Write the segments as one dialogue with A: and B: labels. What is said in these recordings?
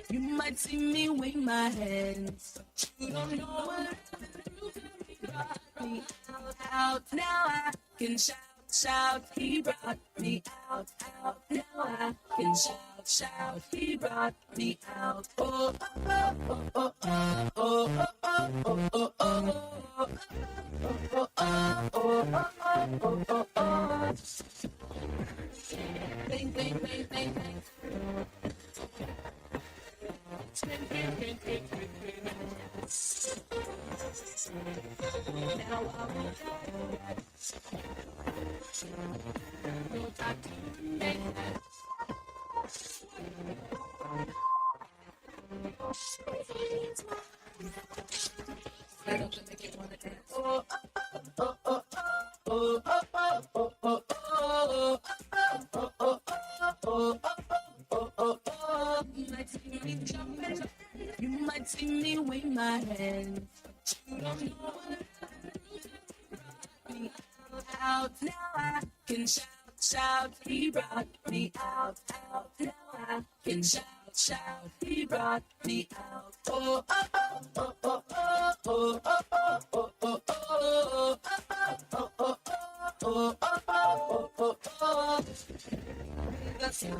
A: You might see me wave my hands, but you don't know what me out. Now I can shout, shout. He brought me out. Now I can shout, shout. He brought me out. Oh, oh, oh, oh, oh, oh, oh, oh, oh, oh, oh. Bang, bang, bang, bang, bang. Now I will no time to make that. I don't think you want to dance. Oh, oh, oh, oh, oh, oh, oh, oh, oh, oh, oh, oh, oh, oh. You might see me jumping. You might see me wave my hands. You don't know what me out. Now I can shout, shout. He brought me out. Now I can shout, shout. He brought me out. Oh, oh, oh, oh, oh, oh, oh, oh, oh, oh, oh, oh, oh, oh, oh, oh, oh. That's it.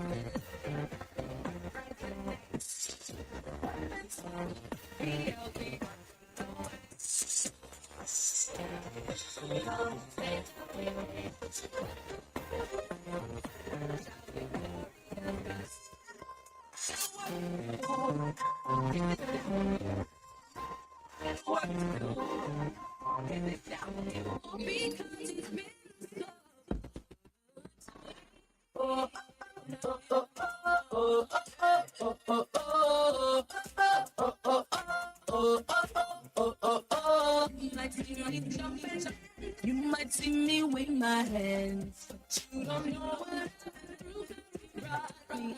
A: You might see me wave my hands, but you don't know what brought me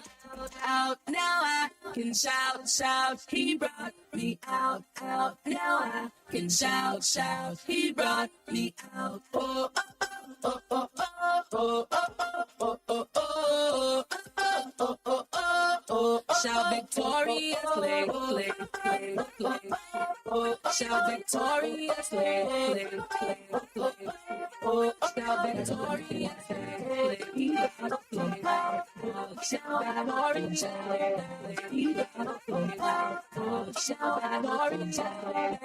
A: out. Now I can shout, shout. He brought me out. Now I can shout, shout. He brought me out. Oh, oh, oh, oh, oh, oh, oh, oh, oh, oh, oh, oh, oh, oh, oh. Shout victoriously, play, play, play. Shout victoriously, play, play, play. Shout victoriously, play, play, play. Shout victoriously,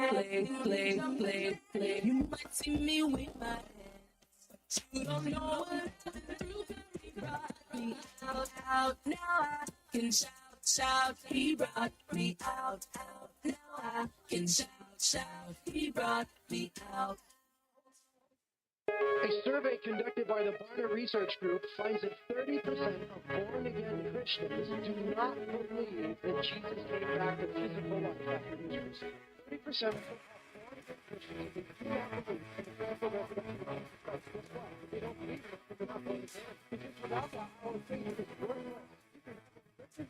A: play, play, play, play. You might see me with my hands. You don't know what you brought me out. Now I can shout. He brought me out. Now I can shout. He brought me out.
B: A survey conducted by the Barna Research Group finds that 30% of born-again Christians do not believe that Jesus came back to physical life after he was crucified. 30% of born-again Christians do not believe in the physical resurrection of Jesus Christ. Guess why? They don't believe it because they're not born again. Because without that, our faith is worthless. You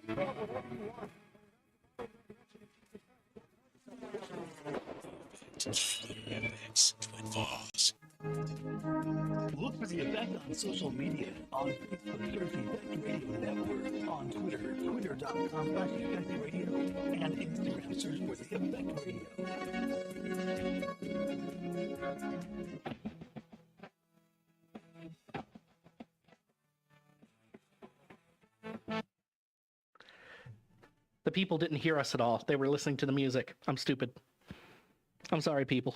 B: can have whatever you want.
C: Twin Falls. Look for The Effect on social media. On Facebook, search The Effect Radio Network. On Twitter, twitter.com/effectradio. And Instagram, search for The Effect Radio.
D: The people didn't hear us at all. They were listening to the music. I'm stupid. I'm sorry, people.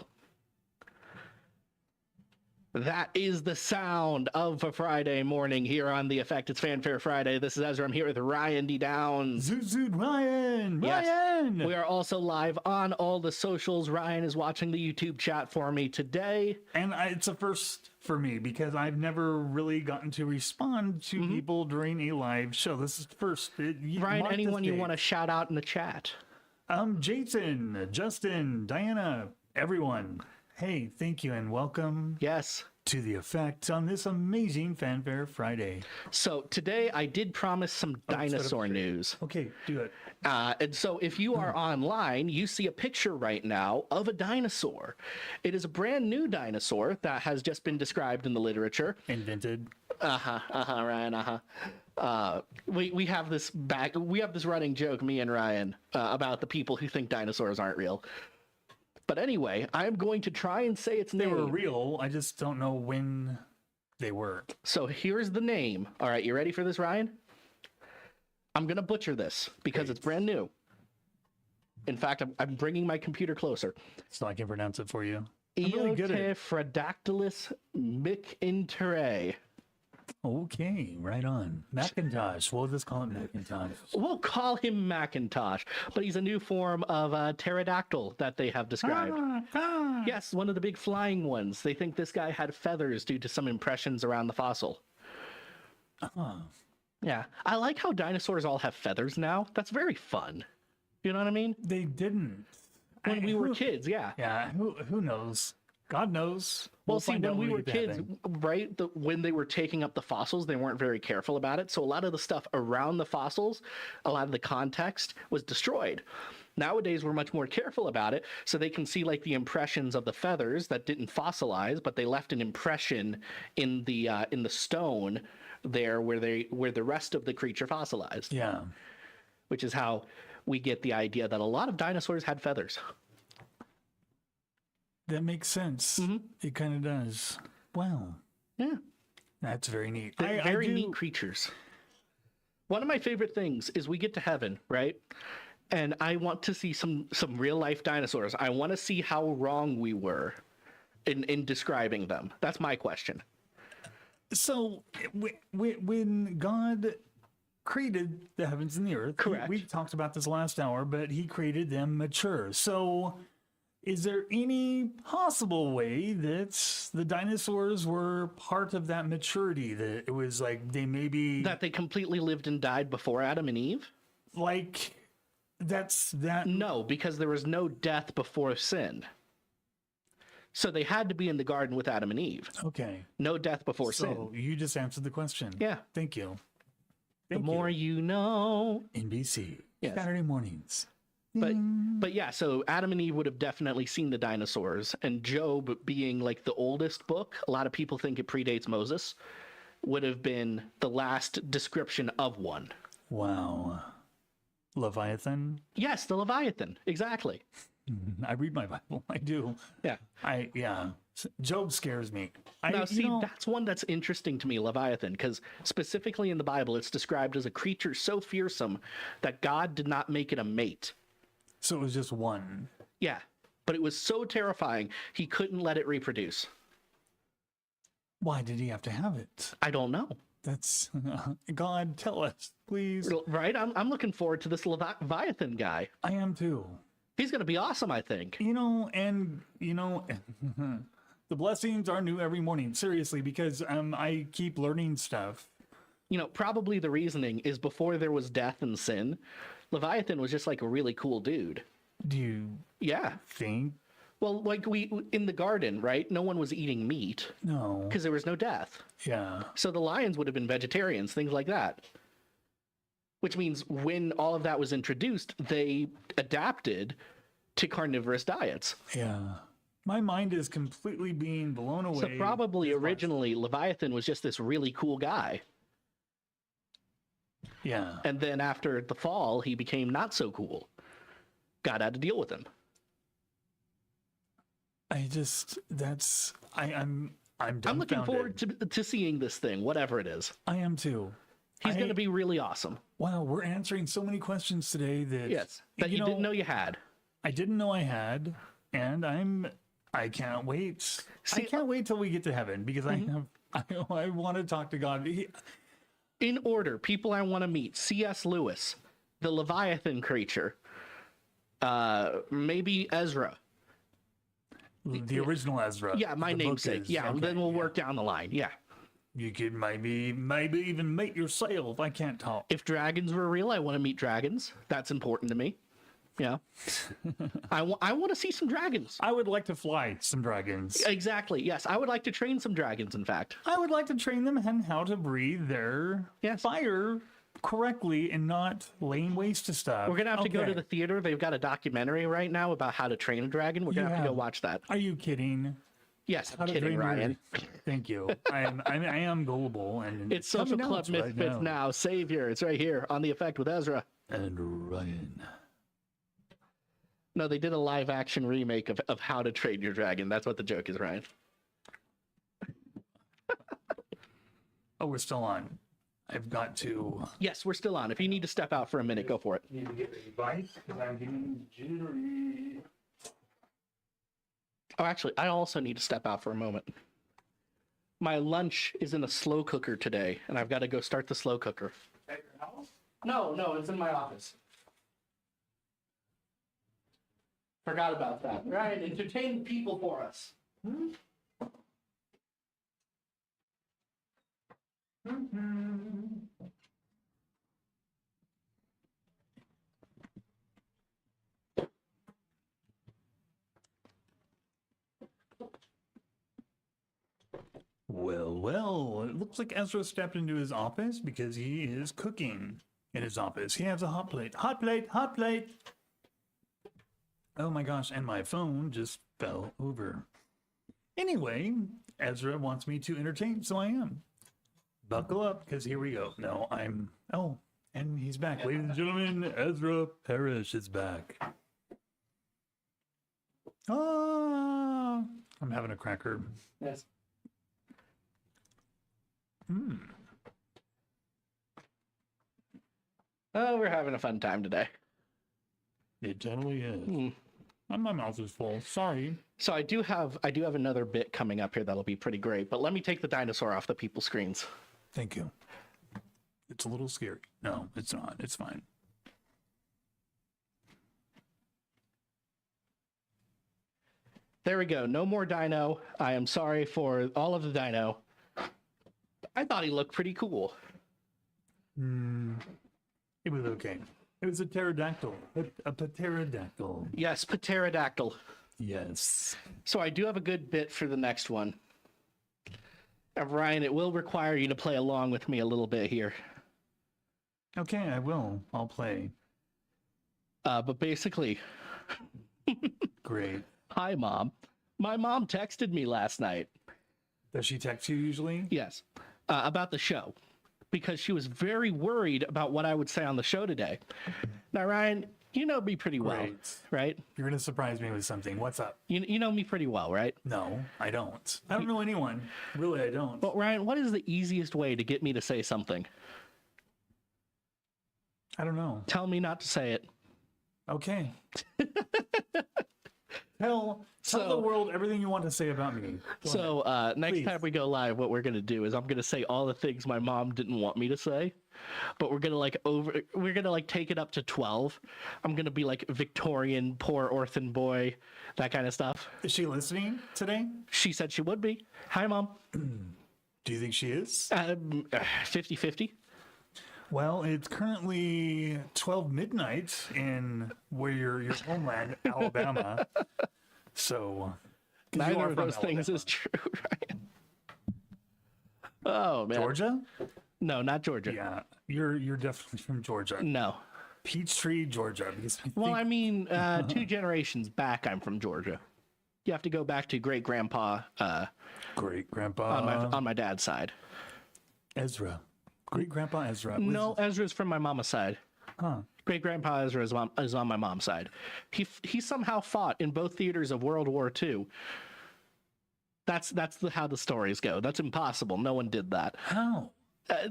D: That is the sound of a Friday morning here on The Effect. It's Fanfare Friday. This is Ezra. I'm here with Ryan D. Downs.
E: Zoot Ryan!
D: Yes.
E: Ryan!
D: We are also live on all the socials. Ryan is watching the YouTube chat for me today.
E: And it's a first for me because I've never really gotten to respond to people during a live show. This is first.
D: Ryan, anyone you want to shout out in the chat?
E: Jason, Justin, Diana, everyone. Hey, thank you and welcome.
D: Yes.
E: To The Effect on this amazing Fanfare Friday.
D: So today I did promise some dinosaur news.
E: Okay, do it.
D: And so if you are online, you see a picture right now of a dinosaur. It is a brand new dinosaur that has just been described in the literature.
E: Invented.
D: Ryan, we have this running joke, me and Ryan, about the people who think dinosaurs aren't real. But anyway, I'm going to try and say its name.
E: They were real. I just don't know when they were.
D: So here's the name. All right, you ready for this, Ryan? I'm going to butcher this because it's brand new. In fact, I'm bringing my computer closer.
E: So I can pronounce it for you.
D: Eotephrodactylus mcintere.
E: Okay, right on. Macintosh. We'll just call it Macintosh.
D: We'll call him Macintosh, but he's a new form of pterodactyl that they have described. Yes, one of the big flying ones. They think this guy had feathers due to some impressions around the fossil. Yeah, I like how dinosaurs all have feathers now. That's very fun. You know what I mean?
E: They didn't.
D: When we were kids, yeah.
E: Yeah, who knows? God knows.
D: Well, see, when we were kids, right, when they were taking up the fossils, they weren't very careful about it. So a lot of the stuff around the fossils, a lot of the context was destroyed. Nowadays, we're much more careful about it. So they can see like the impressions of the feathers that didn't fossilize, but they left an impression in the stone there where the rest of the creature fossilized.
E: Yeah.
D: Which is how we get the idea that a lot of dinosaurs had feathers.
E: That makes sense. It kind of does. Wow.
D: Yeah.
E: That's very neat.
D: They're very neat creatures. One of my favorite things is we get to heaven, right? And I want to see some real life dinosaurs. I want to see how wrong we were in describing them. That's my question.
E: So when God created the heavens and the earth,
D: correct.
E: We talked about this last hour, but he created them mature. So is there any possible way that the dinosaurs were part of that maturity? That it was like
D: that they completely lived and died before Adam and Eve?
E: Like that's that?
D: No, because there was no death before sin. So they had to be in the garden with Adam and Eve.
E: Okay.
D: No death before sin.
E: So you just answered the question.
D: Yeah.
E: Thank you.
D: The more you know.
E: NBC.
D: Yes.
E: Saturday mornings.
D: But yeah, so Adam and Eve would have definitely seen the dinosaurs, and Job being like the oldest book, a lot of people think it predates Moses, would have been the last description of one.
E: Wow. Leviathan.
D: Yes, the Leviathan. Exactly.
E: I read my Bible. I do.
D: Yeah.
E: Job scares me.
D: Now, see, that's one that's interesting to me, Leviathan, because specifically in the Bible, it's described as a creature so fearsome that God did not make it a mate.
E: So it was just one.
D: Yeah, but it was so terrifying, he couldn't let it reproduce.
E: Why did he have to have it?
D: I don't know.
E: That's God, tell us, please.
D: Right? I'm looking forward to this Leviathan guy.
E: I am too.
D: He's going to be awesome, I think.
E: The blessings are new every morning. Seriously, because I keep learning stuff.
D: Probably the reasoning is before there was death and sin, Leviathan was just like a really cool dude.
E: Do you think?
D: Well, like we in the garden, right? No one was eating meat.
E: No.
D: Because there was no death.
E: Yeah.
D: So the lions would have been vegetarians, things like that. Which means when all of that was introduced, they adapted to carnivorous diets.
E: Yeah. My mind is completely being blown away.
D: So probably originally Leviathan was just this really cool guy.
E: Yeah.
D: And then after the fall, he became not so cool. God had to deal with him.
E: I'm
D: looking forward to seeing this thing, whatever it is.
E: I am too.
D: He's going to be really awesome.
E: Wow, we're answering so many questions today that
D: you didn't know you had.
E: I didn't know I had, and I can't wait. I can't wait till we get to heaven because I want to talk to God.
D: In order, people I want to meet: C.S. Lewis, the Leviathan creature, maybe Ezra.
E: The original Ezra.
D: Yeah, my namesake. Yeah, okay, then we'll work down the line. Yeah.
E: You could maybe even meet yourself. I can't talk.
D: If dragons were real, I want to meet dragons. That's important to me. Yeah. I want to see some dragons.
E: I would like to fly some dragons.
D: Exactly. Yes. I would like to train some dragons, in fact.
E: I would like to train them in how to breathe their fire correctly and not laying waste to stuff.
D: We're going to have to go to the theater. They've got a documentary right now about how to train a dragon. We're going to have to go watch that.
E: Are you kidding?
D: Yes, I'm kidding, Ryan.
E: Thank you. I am gullible. And
D: it's Social Club Misfits now. Savior. It's right here on The Effect with Ezra.
E: And Ryan.
D: No, they did a live action remake of How to Train Your Dragon. That's what the joke is, Ryan.
E: Oh, we're still on. I've got to...
D: Yes, we're still on. If you need to step out for a minute, go for it.
E: Need to get a bite because I'm getting jittery.
D: Oh, actually, I also need to step out for a moment. My lunch is in a slow cooker today, and I've got to go start the slow cooker.
E: At your house?
D: No, it's in my office. Forgot about that. Ryan, entertain people for us.
E: Well, it looks like Ezra stepped into his office because he is cooking in his office. He has a hot plate. Hot plate, hot plate. Oh my gosh, and my phone just fell over. Anyway, Ezra wants me to entertain, so I am. Buckle up, because here we go. No, oh, and he's back. Ladies and gentlemen, Ezra Parrish is back. Ah, I'm having a cracker.
D: Yes. Oh, we're having a fun time today.
E: It generally is. And my mouth is full. Sorry.
D: So I do have another bit coming up here that'll be pretty great, but let me take the dinosaur off the people's screens.
E: Thank you. It's a little scary. No, it's not. It's fine.
D: There we go. No more dino. I am sorry for all of the dino. I thought he looked pretty cool.
E: It was okay. It was a pterodactyl. A pterodactyl.
D: Yes, pterodactyl.
E: Yes.
D: So I do have a good bit for the next one. Ryan, it will require you to play along with me a little bit here.
E: Okay, I will. I'll play.
D: But basically...
E: Great.
D: Hi, Mom. My mom texted me last night.
E: Does she text you usually?
D: Yes. About the show. Because she was very worried about what I would say on the show today. Now, Ryan, you know me pretty well,
E: Great.
D: right?
E: You're going to surprise me with something. What's up?
D: You know me pretty well, right?
E: No, I don't. I don't know anyone. Really, I don't.
D: Well, Ryan, what is the easiest way to get me to say something?
E: I don't know.
D: Tell me not to say it.
E: Okay. Tell the world everything you want to say about me. Go ahead.
D: Next
E: Please.
D: time we go live, what we're gonna do is I'm gonna say all the things my mom didn't want me to say, but we're gonna take it up to 12. I'm gonna be like Victorian, poor orphan boy, that kind of stuff.
E: Is she listening today?
D: She said she would be. Hi, Mom.
E: Do you think she is?
D: 50-50.
E: Well, it's currently 12 midnight in where your homeland, Alabama. So, 'cause you
D: Neither
E: are
D: of
E: from
D: those things
E: Alabama.
D: is true, Ryan. Oh, man.
E: Georgia?
D: No, not Georgia.
E: Yeah, you're definitely from Georgia.
D: No.
E: Peachtree, Georgia. Because I
D: Well,
E: think-
D: I mean, 2 generations back, I'm from Georgia. You have to go back to great grandpa
E: great grandpa
D: on my dad's side.
E: Ezra. Great grandpa Ezra.
D: No, Ezra's from my mama's side.
E: Huh.
D: Great grandpa Ezra is on my mom's side. He somehow fought in both theaters of World War II. That's how the stories go. That's impossible. No one did that.
E: How?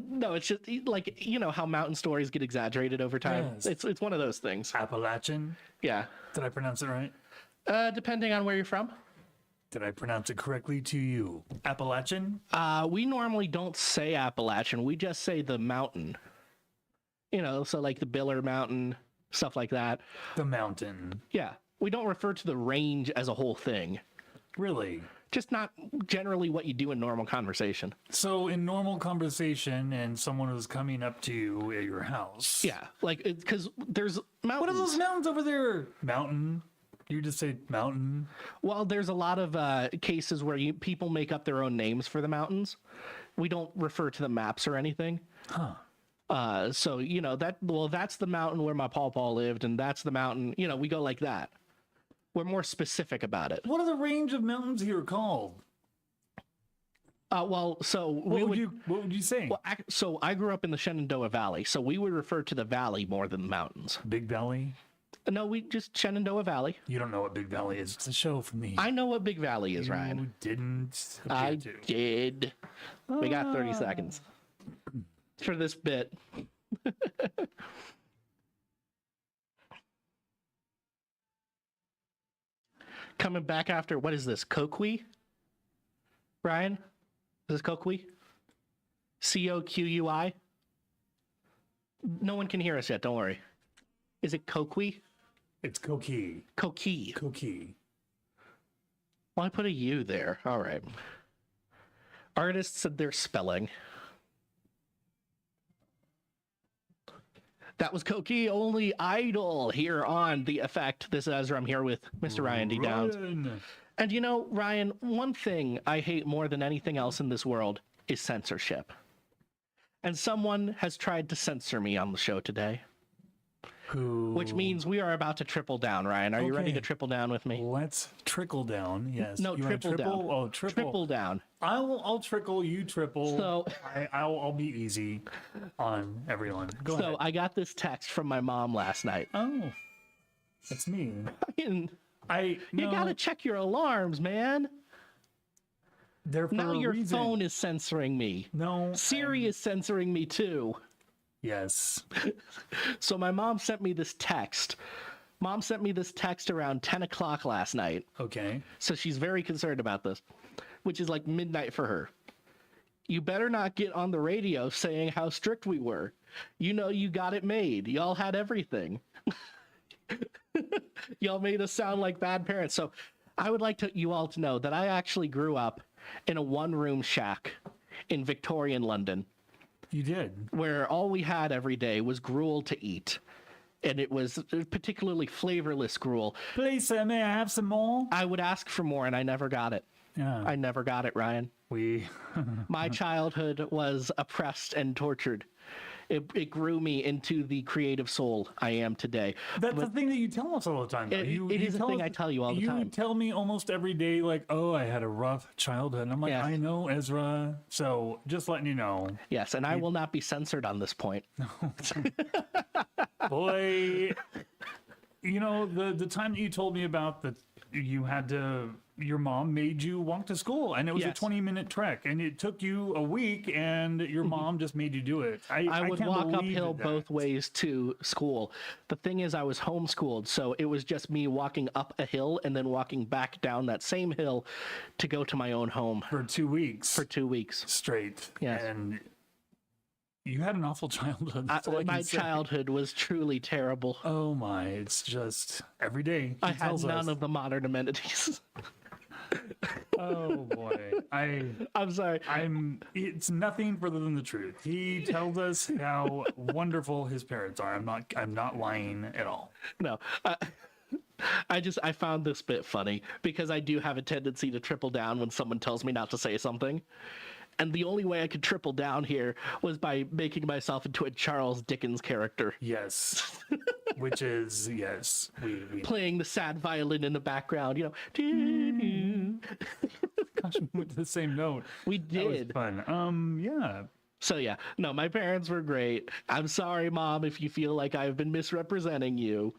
D: No, it's just like how mountain stories get exaggerated over time.
E: Yes.
D: It's one of those things.
E: Appalachian.
D: Yeah.
E: Did I pronounce it right?
D: Depending on where you're from.
E: Did I pronounce it correctly to you? Appalachian?
D: We normally don't say Appalachian. We just say the mountain. So like the Biller Mountain, stuff like that.
E: The mountain.
D: Yeah. We don't refer to the range as a whole thing.
E: Really?
D: Just not generally what you do in normal conversation.
E: So in normal conversation and someone was coming up to you at your house.
D: Yeah. Like, because there's mountains.
E: What are those mountains over there? Mountain? You just say mountain?
D: Well, there's a lot of cases where people make up their own names for the mountains. We don't refer to the maps or anything.
E: Huh.
D: So that's the mountain where my pawpaw lived, and that's the mountain. We go like that. We're more specific about it.
E: What are the range of mountains here called?
D: So
E: What would you say?
D: so I grew up in the Shenandoah Valley, so we would refer to the valley more than the mountains.
E: Big Valley?
D: No, we just Shenandoah Valley.
E: You don't know what Big Valley is. It's a show for me.
D: I know what Big Valley is,
E: You
D: Ryan.
E: didn't
D: I
E: appear to.
D: did. We got 30 seconds for this bit. Coming back after, what is this, Coqui? Ryan? Is this Coqui? Coqui? No one can hear us yet, don't worry. Is it Coqui?
E: It's Koki.
D: Coqui.
E: Koki.
D: Well, I put a U there. All right. Artists and their spelling. That was Coqui Only Idol here on The Effect. This is Ezra. I'm here with Mr. Ryan D. Downs.
E: Ryan.
D: And Ryan, one thing I hate more than anything else in this world is censorship. And someone has tried to censor me on the show today.
E: Who?
D: Which means we are about to triple down, Ryan. Are you ready
E: Okay.
D: to triple down with me?
E: Let's trickle down. Yes.
D: No,
E: You want
D: triple down.
E: Oh, triple.
D: Triple down.
E: I'll trickle. You triple.
D: So-
E: I'll be easy on everyone. Go
D: So
E: ahead.
D: I got this text from my mom last night.
E: Oh, it's me.
D: You
E: No,
D: gotta check your alarms, man.
E: They're for
D: Now
E: a
D: your
E: reason.
D: phone is censoring me.
E: No.
D: Siri is censoring me too.
E: Yes.
D: So my mom sent me this text. Mom sent me this text around 10 o'clock last night.
E: Okay.
D: So she's very concerned about this, which is like midnight for her. You better not get on the radio saying how strict we were. You got it made. Y'all had everything. Y'all made us sound like bad parents. So I would like you all to know that I actually grew up in a one-room shack in Victorian London,
E: You did.
D: where all we had every day was gruel to eat. And it was particularly flavorless gruel.
E: Please, sir, may I have some more?
D: I would ask for more, and I never got it.
E: Yeah.
D: I never got it, Ryan.
E: We.
D: My childhood was oppressed and tortured. It grew me into the creative soul I am today.
E: That's the thing that you tell us all the time. though.
D: It is a
E: tell
D: thing
E: us-
D: I tell you all the
E: You
D: time.
E: tell me almost every day, like, oh, I had a rough childhood. And I'm like,
D: Yes.
E: I know, Ezra. So just letting you know.
D: Yes, and I will not be censored on this point.
E: Boy, you know, the time that you told me about that you had to, your mom made you walk to school, and it was a
D: Yes.
E: 20-minute trek, and it took you a week, and your mom just made you do it.
D: I would
E: can't
D: walk
E: believe
D: uphill
E: that.
D: both ways to school. The thing is, I was homeschooled, so it was just me walking up a hill and then walking back down that same hill to go to my own home
E: For 2 weeks
D: for 2 weeks.
E: straight.
D: Yes.
E: And you had an awful childhood. That's all I
D: My
E: can say.
D: childhood was truly terrible.
E: Oh my, it's just every day. He
D: I had
E: tells
D: none
E: us.
D: of the modern amenities.
E: Oh boy.
D: I'm sorry.
E: It's nothing further than the truth. He tells us how wonderful his parents are. I'm not lying at all.
D: No. I found this bit funny because I do have a tendency to triple down when someone tells me not to say something. And the only way I could triple down here was by making myself into a Charles Dickens character,
E: Yes. Which is yes. We
D: playing the sad violin in the background, you know. doo-doo.
E: gosh, we went to the same note.
D: We
E: That was
D: did.
E: fun. Yeah.
D: So yeah, no, my parents were great. I'm sorry, Mom, if you feel like I've been misrepresenting you.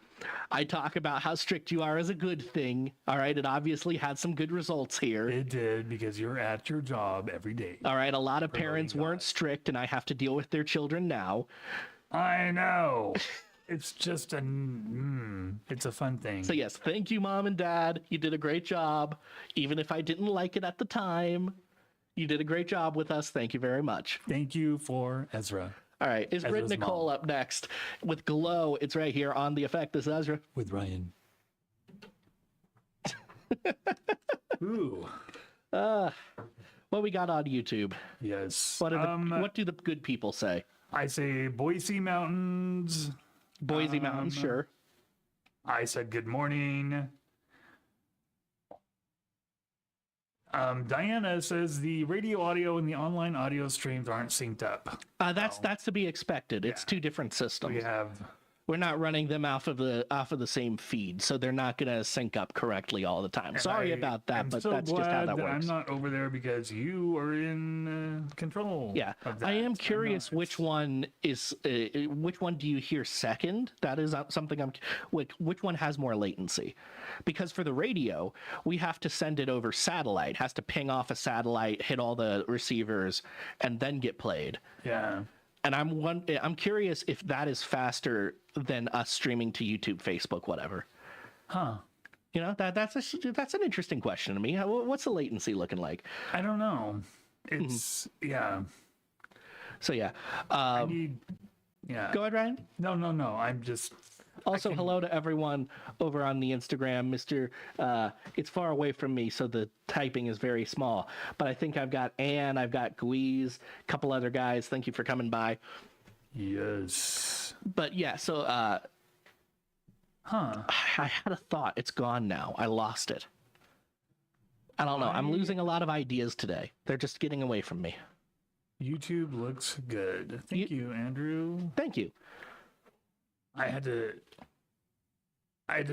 D: I talk about how strict you are as a good thing. All right, it obviously had some good results here.
E: It did, because you're at your job every day.
D: All right, a lot of parents
E: God.
D: weren't strict, and I have to deal with their children now.
E: I know. It's just it's a fun thing.
D: So yes, thank you, Mom and Dad. You did a great job, even if I didn't like it at the time. You did a great job with us. Thank you very much.
E: Thank you for Ezra.
D: All right, is Britt
E: Ezra's
D: Nicole
E: mom.
D: up next with Glow? It's right here on The Effect. This is Ezra.
E: With Ryan. Ooh.
D: What we got on YouTube?
E: Yes.
D: What do the good people say?
E: I say Boise Mountains.
D: Boise Mountains, sure.
E: I said good morning. Diana says the radio audio and the online audio streams aren't synced up.
D: That's to be expected. It's two different systems.
E: We have
D: We're not running them off of the same feed, so they're not going to sync up correctly all the time. Sorry about that,
E: I'm
D: but
E: so
D: that's just how
E: glad
D: that works.
E: I'm not over there because you are in control.
D: Yeah,
E: of that.
D: I am
E: I'm
D: curious
E: not.
D: which one do you hear second? That is something which one has more latency? Because for the radio, we have to send it over satellite. It has to ping off a satellite, hit all the receivers, and then get played.
E: Yeah.
D: And I'm curious if that is faster than us streaming to YouTube, Facebook, whatever.
E: Huh.
D: You know, that's an interesting question to me. What's the latency looking like?
E: I don't know. It's yeah.
D: So yeah.
E: I need. Yeah.
D: Go ahead, Ryan.
E: No. I'm just.
D: Also, hello to everyone over on the Instagram. Mr. It's far away from me, so the typing is very small. But I think I've got Ann, I've got Guiz, a couple other guys. Thank you for coming by.
E: Yes.
D: But yeah, so
E: Huh.
D: I had a thought. It's gone now. I lost it. I don't know. I'm losing a lot of ideas today. They're just getting away from me.
E: YouTube looks good. Thank you, Andrew.
D: Thank you.
E: I had to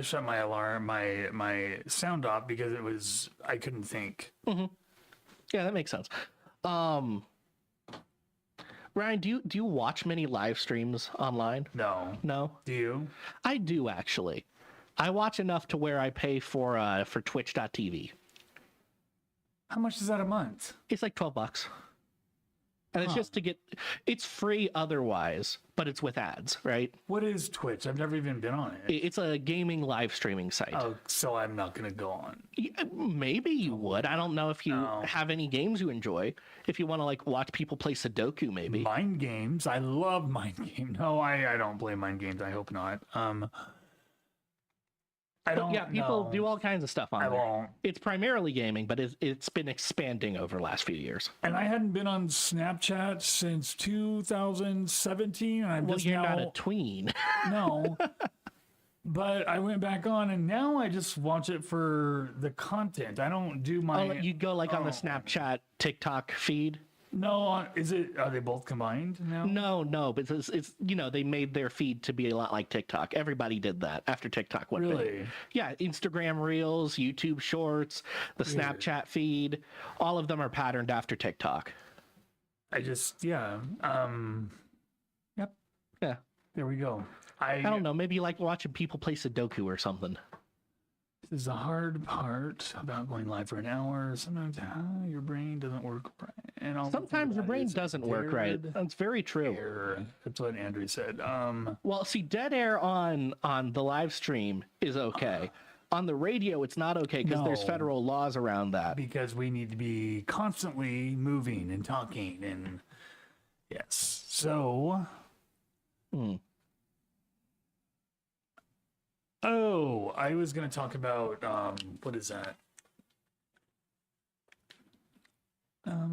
E: shut my alarm, my sound off because I couldn't think.
D: Yeah, that makes sense. Ryan, do you watch many live streams online?
E: No.
D: No?
E: Do you?
D: I do, actually. I watch enough to where I pay for twitch.tv.
E: How much is that a month?
D: It's like $12. And it's just to get, it's free otherwise, but it's with ads, right?
E: What is Twitch? I've never even been on it.
D: It's a gaming live streaming site.
E: Oh, so I'm not gonna go on.
D: Yeah, maybe you would. I don't know if you
E: No.
D: have any games you enjoy. If you want to like watch people play Sudoku, maybe.
E: Mind games. I love mind games. No, I don't play mind games. I hope not. I don't.
D: Yeah, people
E: know.
D: do all kinds of stuff on
E: I
D: there.
E: won't.
D: It's primarily gaming, but it's been expanding over the last few years.
E: And I hadn't been on Snapchat since 2017. And I'm
D: Well,
E: just
D: you're
E: now.
D: not a tween.
E: No. But I went back on, and now I just watch it for the content. I don't do my.
D: Oh, you go like on the Snapchat, TikTok feed.
E: No, is it? Are they both combined now?
D: No, but it's they made their feed to be a lot like TikTok. Everybody did that after TikTok went big.
E: Really?
D: Yeah, Instagram Reels, YouTube Shorts, the Snapchat feed, all of them are patterned after TikTok.
E: I just Yep.
D: Yeah.
E: There we we go.
D: I don't know. Maybe you like watching people play Sudoku or something.
E: This is the hard part about going live for an hour. Sometimes your brain doesn't work right. And
D: sometimes your brain doesn't work right. That's very true.
E: Air. That's what Andrew said.
D: Well, see, dead air on the live stream is okay. On the radio, it's not okay because there's federal laws around that.
E: Because we need to be constantly moving and talking and yes. So. Oh, I was going to talk about, what is that? Are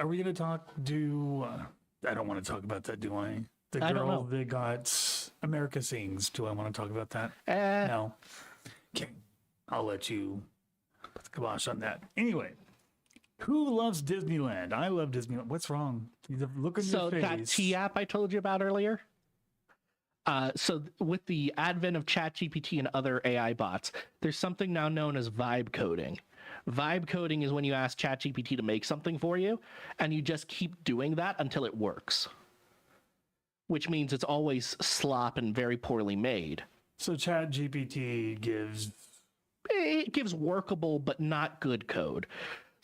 E: we going to talk, I don't want to talk about that, do I? The girl that got America Sings, do I want to talk about that? No. Okay, I'll let you put the kibosh on that. Anyway. Who loves Disneyland? I love Disneyland. What's wrong? Look at your face.
D: So that T app I told you about earlier. So with the advent of ChatGPT and other AI bots, there's something now known as vibe coding. Vibe coding is when you ask ChatGPT to make something for you, and you just keep doing that until it works. Which means it's always slop and very poorly made.
E: So ChatGPT gives
D: workable but not good code.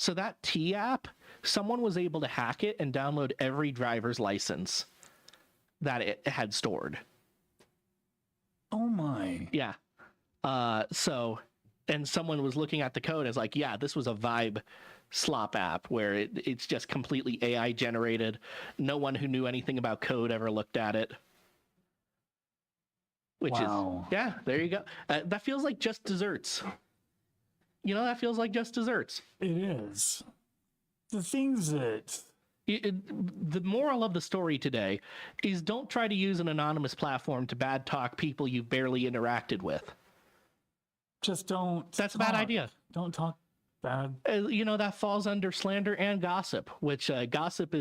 D: So that T app, someone was able to hack it and download every driver's license that it had stored.
E: Oh my.
D: Yeah. And someone was looking at the code and was like, yeah, this was a Vibe slop app where it's just completely AI generated. No one who knew anything about code ever looked at it. Which is, yeah, there you go. That feels like just desserts. That feels like just desserts.
E: It is. The things that...
D: the moral of the story today is don't try to use an anonymous platform to bad talk people you've barely interacted with.
E: Just don't.
D: That's a bad idea.
E: Don't talk bad.
D: That falls under slander and gossip, which gossip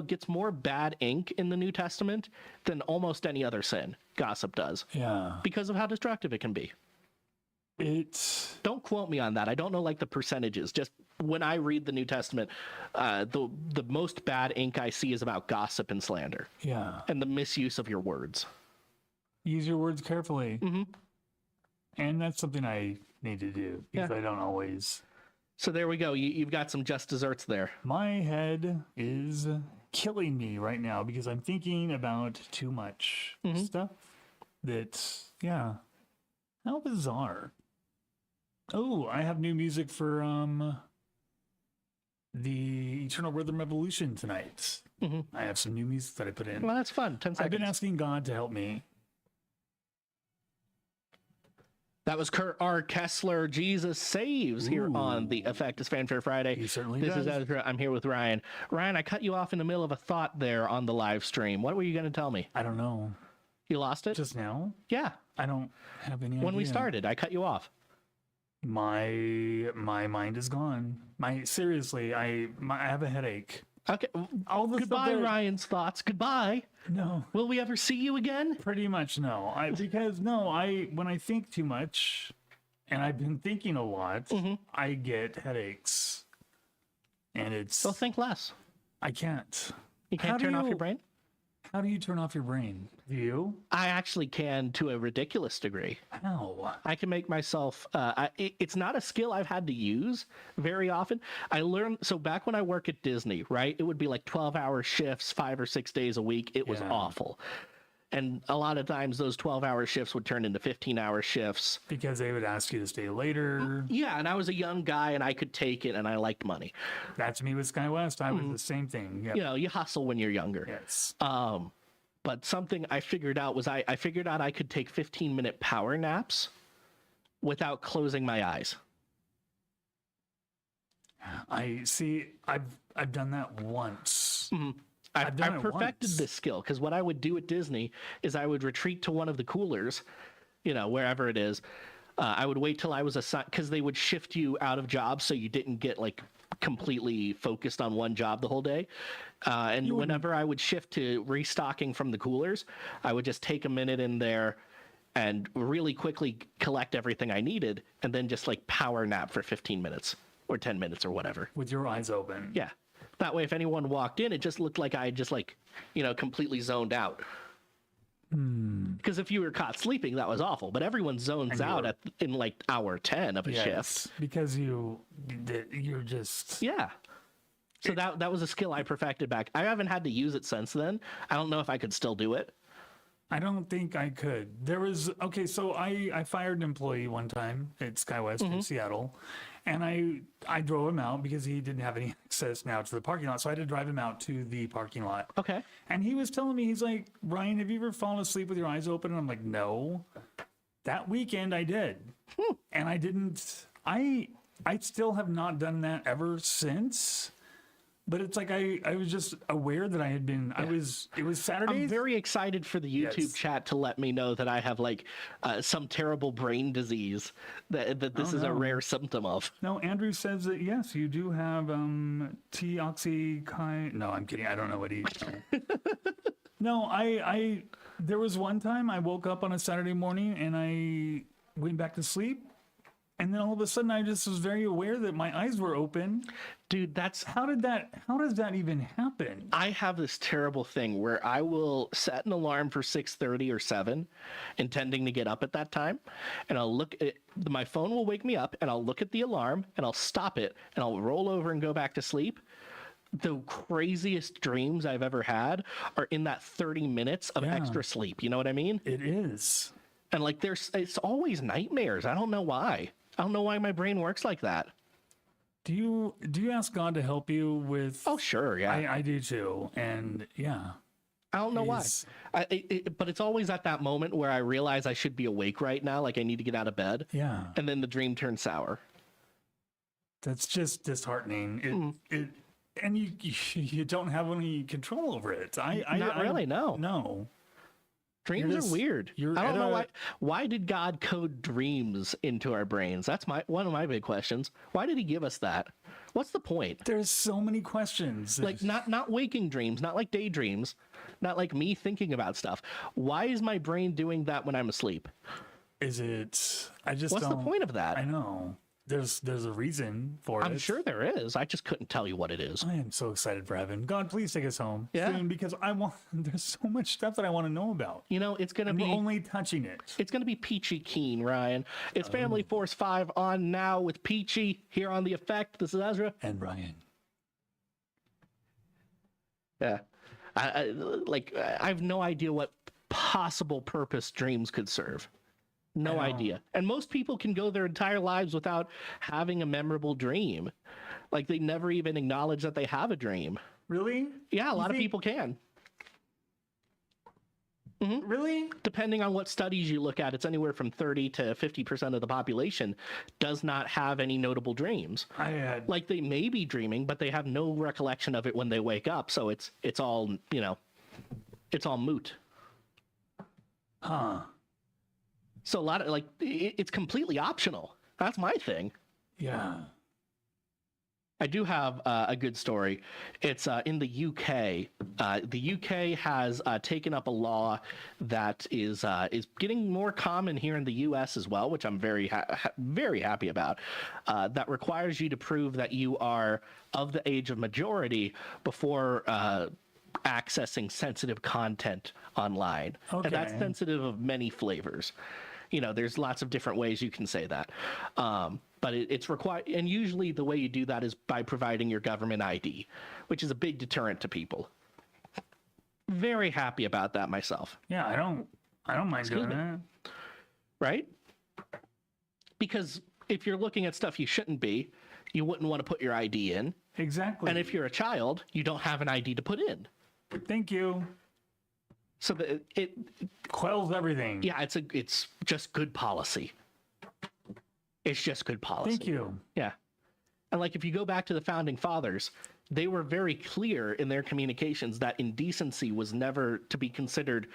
D: gets more bad ink in the New Testament than almost any other sin. Gossip does.
E: Yeah.
D: Because of how destructive it can be. Don't quote me on that. I don't know the percentages. Just when I read the New Testament, the most bad ink I see is about gossip and slander.
E: Yeah.
D: And the misuse of your words.
E: Use your words carefully.
D: Mm-hmm.
E: And that's something I need to do because I don't always.
D: So there we go. You've got some just desserts there.
E: My head is killing me right now because I'm thinking about too much stuff. That's how bizarre. Oh, I have new music for the Eternal Rhythm Revolution tonight. I have some new music that I put in.
D: Well, that's fun. 10 seconds.
E: I've been asking God to help me.
D: That was Kurt R. Kessler, Jesus Saves, here on the Effect is Fanfare Friday.
E: He certainly
D: does.
E: This is
D: Ezra. I'm here with Ryan. Ryan, I cut you off in the middle of a thought there on the live stream. What were you going to tell me?
E: I don't know.
D: You lost it?
E: Just now?
D: Yeah.
E: I don't have any idea.
D: When we started, I cut you off.
E: My mind is gone. Seriously, I have a headache.
D: Okay. Goodbye, Ryan's thoughts. Goodbye.
E: No.
D: Will we ever see you again?
E: Pretty much no. When I think too much, and I've been thinking a lot, I get headaches. And it's...
D: So think less.
E: I can't.
D: You can't turn off your brain?
E: How do you turn off your brain? Do you?
D: I actually can to a ridiculous degree.
E: How?
D: I can make myself... it's not a skill I've had to use very often. I learned... So back when I work at Disney, right? It would be 12-hour shifts, 5 or 6 days a week. It was awful. And a lot of times those 12-hour shifts would turn into 15-hour shifts.
E: Because they would ask you to stay later.
D: Yeah, and I was a young guy and I could take it and I liked money.
E: That's me with SkyWest. I was the same thing. Yep.
D: You hustle when you're younger.
E: Yes.
D: But something I figured out was I figured out I could take 15-minute power naps without closing my eyes.
E: I see. I've done that once.
D: I perfected this skill because what I would do at Disney is I would retreat to one of the coolers, wherever it is. I would wait till I was assigned because they would shift you out of jobs so you didn't get completely focused on one job the whole day. And whenever I would shift to restocking from the coolers, I would just take a minute in there and really quickly collect everything I needed and then just power nap for 15 minutes. or 10 minutes or whatever.
E: With your eyes open.
D: Yeah. That way, if anyone walked in, it just looked like I had just like, completely zoned out. Because if you were caught sleeping, that was awful. But everyone zones out in like hour 10 of a shift.
E: Because you're just...
D: Yeah. So that was a skill I perfected back. I haven't had to use it since then. I don't know if I could still do it.
E: I don't think I could. So I fired an employee one time at SkyWest in Seattle, and I drove him out because he didn't have any access now to the parking lot. So I had to drive him out to the parking lot.
D: Okay.
E: And he was telling me, he's like, Ryan, have you ever fallen asleep with your eyes open? And I'm like, no. That weekend I did. And I didn't, I still have not done that ever since. But it's like I was just aware that I had been. It was Saturdays.
D: I'm very excited for the YouTube chat to let me know that I have like some terrible brain disease that this is a rare symptom of.
E: No, Andrew says that yes, you do have T-oxychi. No, I'm kidding. I don't know what he. No, I there was one time I woke up on a Saturday morning and I went back to sleep. And then all of a sudden, I just was very aware that my eyes were open.
D: Dude,
E: how does that even happen?
D: I have this terrible thing where I will set an alarm for 6:30 or 7, intending to get up at that time. And I'll look at my phone will wake me up and I'll look at the alarm and I'll stop it and I'll roll over and go back to sleep. The craziest dreams I've ever had are in that 30 minutes of extra sleep. You know what I mean?
E: It is.
D: And like it's always nightmares. I don't know why. I don't know why my brain works like that.
E: Do you ask God to help you with?
D: Oh, sure, yeah.
E: I do too, and yeah.
D: I don't know why. But it's always at that moment where I realize I should be awake right now, like I need to get out of bed.
E: Yeah.
D: And then the dream turns sour.
E: That's just disheartening. And you don't have any control over it.
D: Not really, no.
E: No.
D: Dreams are weird. I don't know why. Why did God code dreams into our brains? That's one of my big questions. Why did he give us that? What's the point?
E: There's so many questions.
D: Like not waking dreams, not like daydreams, not like me thinking about stuff. Why is my brain doing that when I'm asleep?
E: What's
D: the point of that?
E: I know. There's a reason for it.
D: I'm sure there is. I just couldn't tell you what it is.
E: I am so excited for heaven. God, please take us home soon because there's so much stuff that I want to know about.
D: It's going to be...
E: We're only touching it.
D: It's going to be peachy keen, Ryan. It's Family Force 5 on now with Peachy here on The Effect. This is Ezra.
E: And Ryan.
D: Yeah. I have no idea what possible purpose dreams could serve. No idea. And most people can go their entire lives without having a memorable dream. Like they never even acknowledge that they have a dream.
E: Really?
D: Yeah, a lot of people can. Mm-hmm.
E: Really?
D: Depending on what studies you look at, it's anywhere from 30 to 50% of the population does not have any notable dreams. Like they may be dreaming, but they have no recollection of it when they wake up. So it's all, it's all moot.
E: Huh.
D: So a lot of it's completely optional. That's my thing.
E: Yeah.
D: I do have a good story. It's in the UK. The UK has taken up a law that is getting more common here in the US as well, which I'm very happy about. That requires you to prove that you are of the age of majority before accessing sensitive content online.
E: Okay.
D: And that's sensitive of many flavors. There's lots of different ways you can say that. But it's required. And usually the way you do that is by providing your government ID, which is a big deterrent to people. Very happy about that myself.
E: Yeah, I don't mind doing that.
D: Right? Because if you're looking at stuff you shouldn't be, you wouldn't want to put your ID in.
E: Exactly.
D: And if you're a child, you don't have an ID to put in.
E: Thank you.
D: So it
E: quells everything.
D: Yeah, it's just good policy. It's just good policy.
E: Thank you.
D: Yeah. And if you go back to the founding fathers, they were very clear in their communications that indecency was never to be considered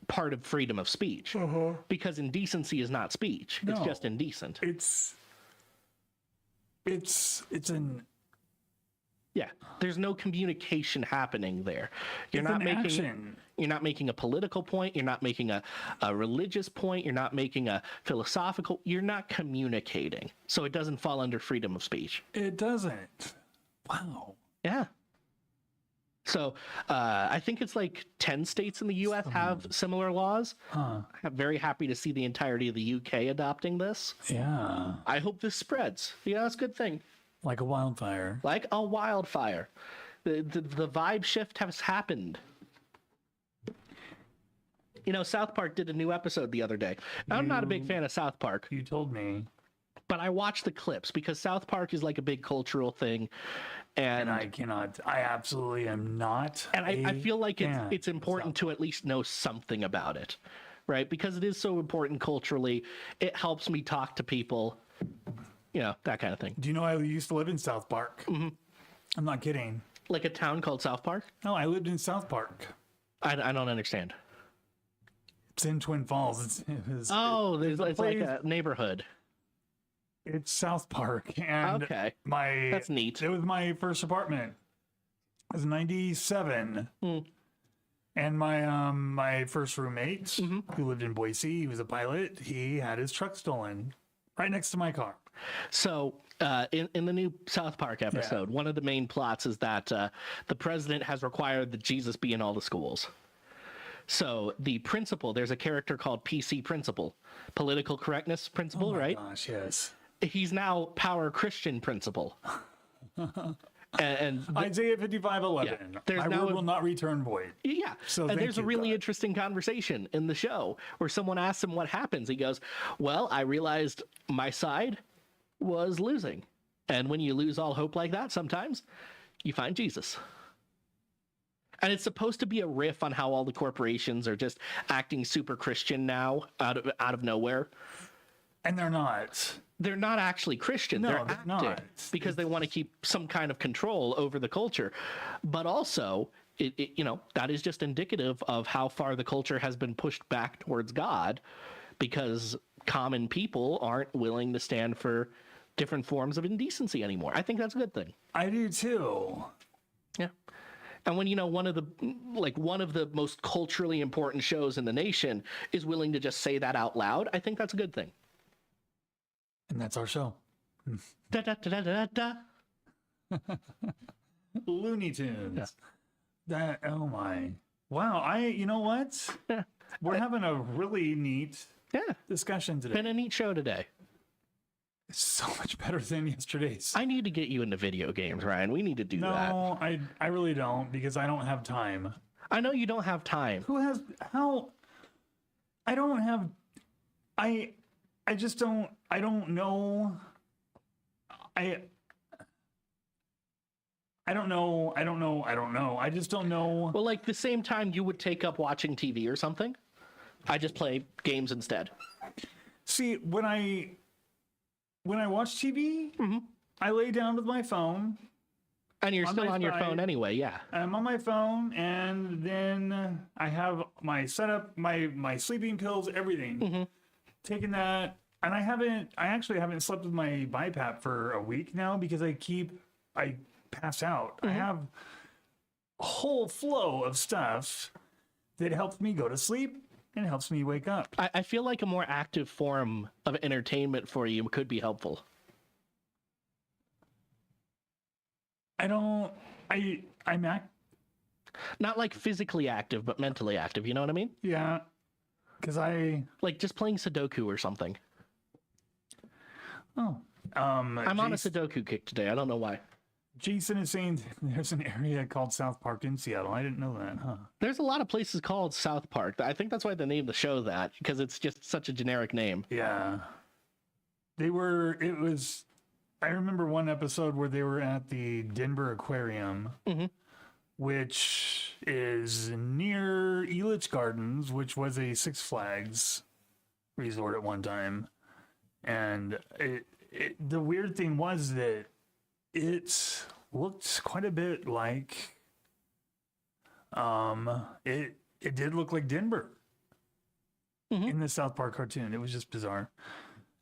D: part of freedom of speech. Because indecency is not speech.
E: No,
D: it's just indecent.
E: It's
D: Yeah, there's no communication happening there. You're
E: It's
D: not
E: an
D: making
E: action.
D: you're not making a political point. You're not making a religious point. You're not making a philosophical. You're not communicating. So it doesn't fall under freedom of speech.
E: It doesn't. Wow.
D: Yeah. So I think it's like 10 states in the U.S. have similar laws.
E: Huh.
D: I'm very happy to see the entirety of the U.K. adopting this.
E: Yeah.
D: I hope this spreads. Yeah, that's a good thing.
E: Like a wildfire.
D: Like a wildfire. The vibe shift has happened. You know, South Park did a new episode the other day. I'm not a big fan of South Park,
E: You told me.
D: but I watched the clips because South Park is like a big cultural thing.
E: And I absolutely am not.
D: And I feel like
E: fan
D: it's important to at least know something about it, right? Because it is so important culturally. It helps me talk to people, you know, that kind of thing.
E: Do you know I used to live in South Park? Mm-hmm. I'm not kidding.
D: Like a town called South Park?
E: No, I lived in South Park.
D: I don't understand.
E: It's in Twin Falls.
D: It's like
E: place-
D: a neighborhood.
E: It's South Park, and
D: Okay.
E: my
D: That's neat.
E: It was my first apartment. It was 97, and my first roommate who lived in Boise, he was a pilot. He had his truck stolen right next to my car.
D: So, in the new South Park episode, one of the main plots is that the president has required that Jesus be in all the schools. So the principal, there's a character called PC Principal, political correctness principal, right?
E: Gosh, yes.
D: He's now power Christian principal. and
E: Isaiah 55:11.
D: Yeah, there's
E: My
D: now
E: word
D: a-
E: will not return void.
D: yeah,
E: So
D: and
E: thank
D: there's a
E: you,
D: really
E: God.
D: interesting conversation in the show where someone asks him what happens. He goes, "Well, I realized my side was losing, and when you lose all hope like that, sometimes you find Jesus." And it's supposed to be a riff on how all the corporations are just acting super Christian now, out of nowhere.
E: And they're not.
D: They're not actually Christian.
E: No,
D: they're
E: they're
D: acting
E: not.
D: because they want to keep some kind of control over the culture. But also, it that is just indicative of how far the culture has been pushed back towards God, because common people aren't willing to stand for different forms of indecency anymore. I think that's a good thing.
E: I do too.
D: Yeah. And when one of the most culturally important shows in the nation is willing to just say that out loud, I think that's a good thing.
E: And that's our show.
D: Da, da, da, da, da, da.
E: Looney Tunes. That, oh my. Wow, you know what?
D: Yeah.
E: We're having a really neat
D: Yeah.
E: discussion today.
D: Been a neat show today.
E: It's so much better than yesterday's.
D: I need to get you into video games, Ryan. We need to do that.
E: No, I really don't, because I don't have time.
D: I know you don't have time.
E: Who has, how, I don't have, I just don't, I don't know. I don't know. I just don't know.
D: Well, like the same time you would take up watching TV or something, I just play games instead.
E: See, when I watch TV, I lay down with my phone.
D: And you're
E: On
D: still
E: my
D: on your
E: side.
D: phone anyway, yeah.
E: I'm on my phone, and then I have my setup, my sleeping pills, everything. Taking that, and I actually haven't slept with my BiPAP for a week now because I pass out. I have a whole flow of stuff that helps me go to sleep and helps me wake up.
D: I feel like a more active form of entertainment for you could be helpful. Not like physically active, but mentally active. You know what I mean?
E: Yeah, because
D: Like just playing Sudoku or something. I'm on a Sudoku kick today. I don't know why.
E: Jason is saying there's an area called South Park in Seattle. I didn't know that, huh?
D: There's a lot of places called South Park. I think that's why they named the show that, because it's just such a generic name.
E: Yeah. I remember one episode where they were at the Denver Aquarium, which is near Elitch Gardens, which was a Six Flags resort at one time. And the weird thing was that it looked quite a bit like, it did look like Denver in the South Park cartoon. It was just bizarre.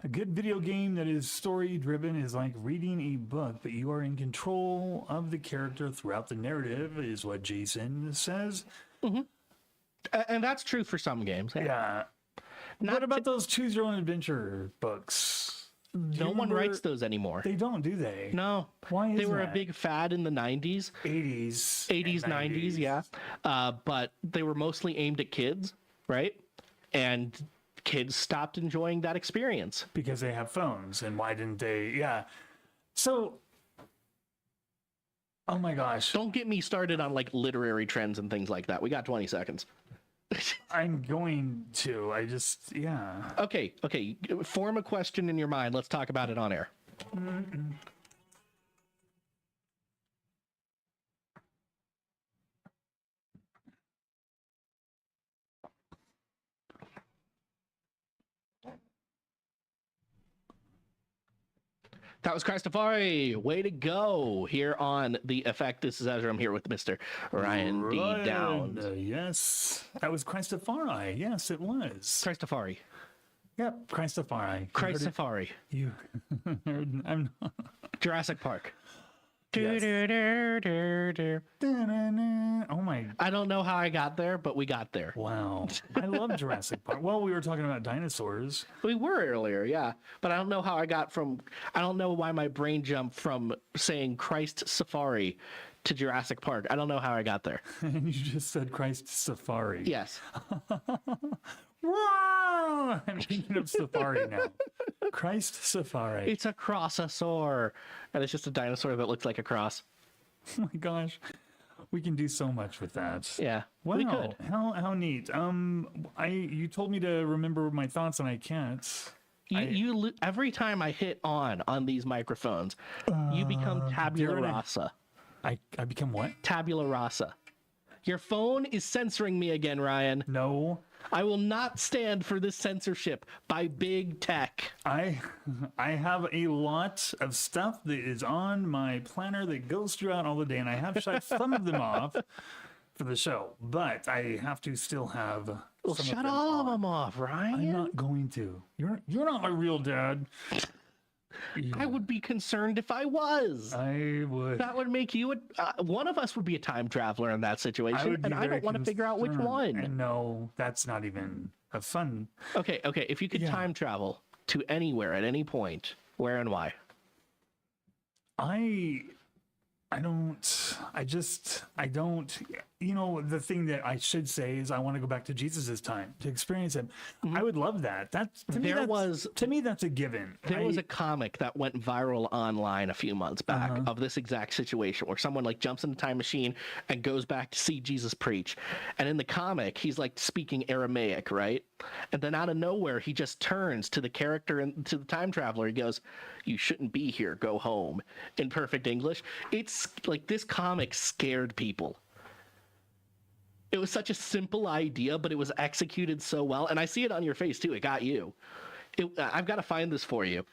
E: A good video game that is story driven is like reading a book, but you are in control of the character throughout the narrative, is what Jason says.
D: And that's true for some games.
E: Yeah.
D: Not
E: What about those choose your own adventure books?
D: no one writes those anymore.
E: They don't, do they?
D: No.
E: Why is
D: They were
E: that?
D: a big fad in the 90s.
E: 80s.
D: 80s, 90s, yeah. But they were mostly aimed at kids, right? And kids stopped enjoying that experience.
E: Because they have phones. And why didn't they? Yeah. So, oh my gosh.
D: Don't get me started on like literary trends and things like that. We got 20 seconds.
E: I'm going to. I just, yeah.
D: Okay. Form a question in your mind. Let's talk about it on air. That was Christopher. Way to go here on The Effect. This is Ezra. I'm here with Mr. Ryan D. Downs.
E: Yes. That was Christopher. Yes, it was.
D: Christopher.
E: Yep, Christopher.
D: Christopher.
E: You heard, I'm not.
D: Jurassic Park.
E: Yes. Oh my.
D: I don't know how I got there, but we got there.
E: Wow. I love Jurassic Park. Well, we were talking about dinosaurs.
D: We were earlier, yeah. But I don't know how I don't know why my brain jumped from saying Christ Safari to Jurassic Park. I don't know how I got there.
E: And you just said Christ Safari.
D: Yes.
E: Wow! I'm thinking of Safari now. Christ Safari.
D: It's a crossosaur. And it's just a dinosaur that looks like a cross.
E: Oh my gosh. We can do so much with that.
D: Yeah.
E: Wow.
D: We could.
E: How neat. You told me to remember my thoughts and I can't.
D: Every time I hit on these microphones, you become tabula rasa.
E: I become what?
D: Tabula rasa. Your phone is censoring me again, Ryan.
E: No.
D: I will not stand for this censorship by big tech.
E: I have a lot of stuff that is on my planner that goes throughout all the day, and I have shut some of them off for the show, but I have to still have.
D: Well, shut all of them off, Ryan.
E: I'm not going to. You're not my real dad.
D: I would be concerned if I was.
E: I would.
D: That would make you one of us would be a time traveler in that situation, and I don't want to figure out which one.
E: And no, that's not even a fun.
D: Okay. If you could time travel to anywhere at any point, where and why?
E: I don't, the thing that I should say is I want to go back to Jesus's time to experience him. Mm-hmm. I would love that. To me, that's a given.
D: There was a comic that went viral online a few months back of this exact situation where someone like jumps in a time machine and goes back to see Jesus preach. And in the comic, he's like speaking Aramaic, right? And then out of nowhere, he just turns to the character and to the time traveler. He goes, "You shouldn't be here. Go home," in perfect English. It's like this comic scared people. It was such a simple idea, but it was executed so well. And I see it on your face too. It got you. I've got to find this for you.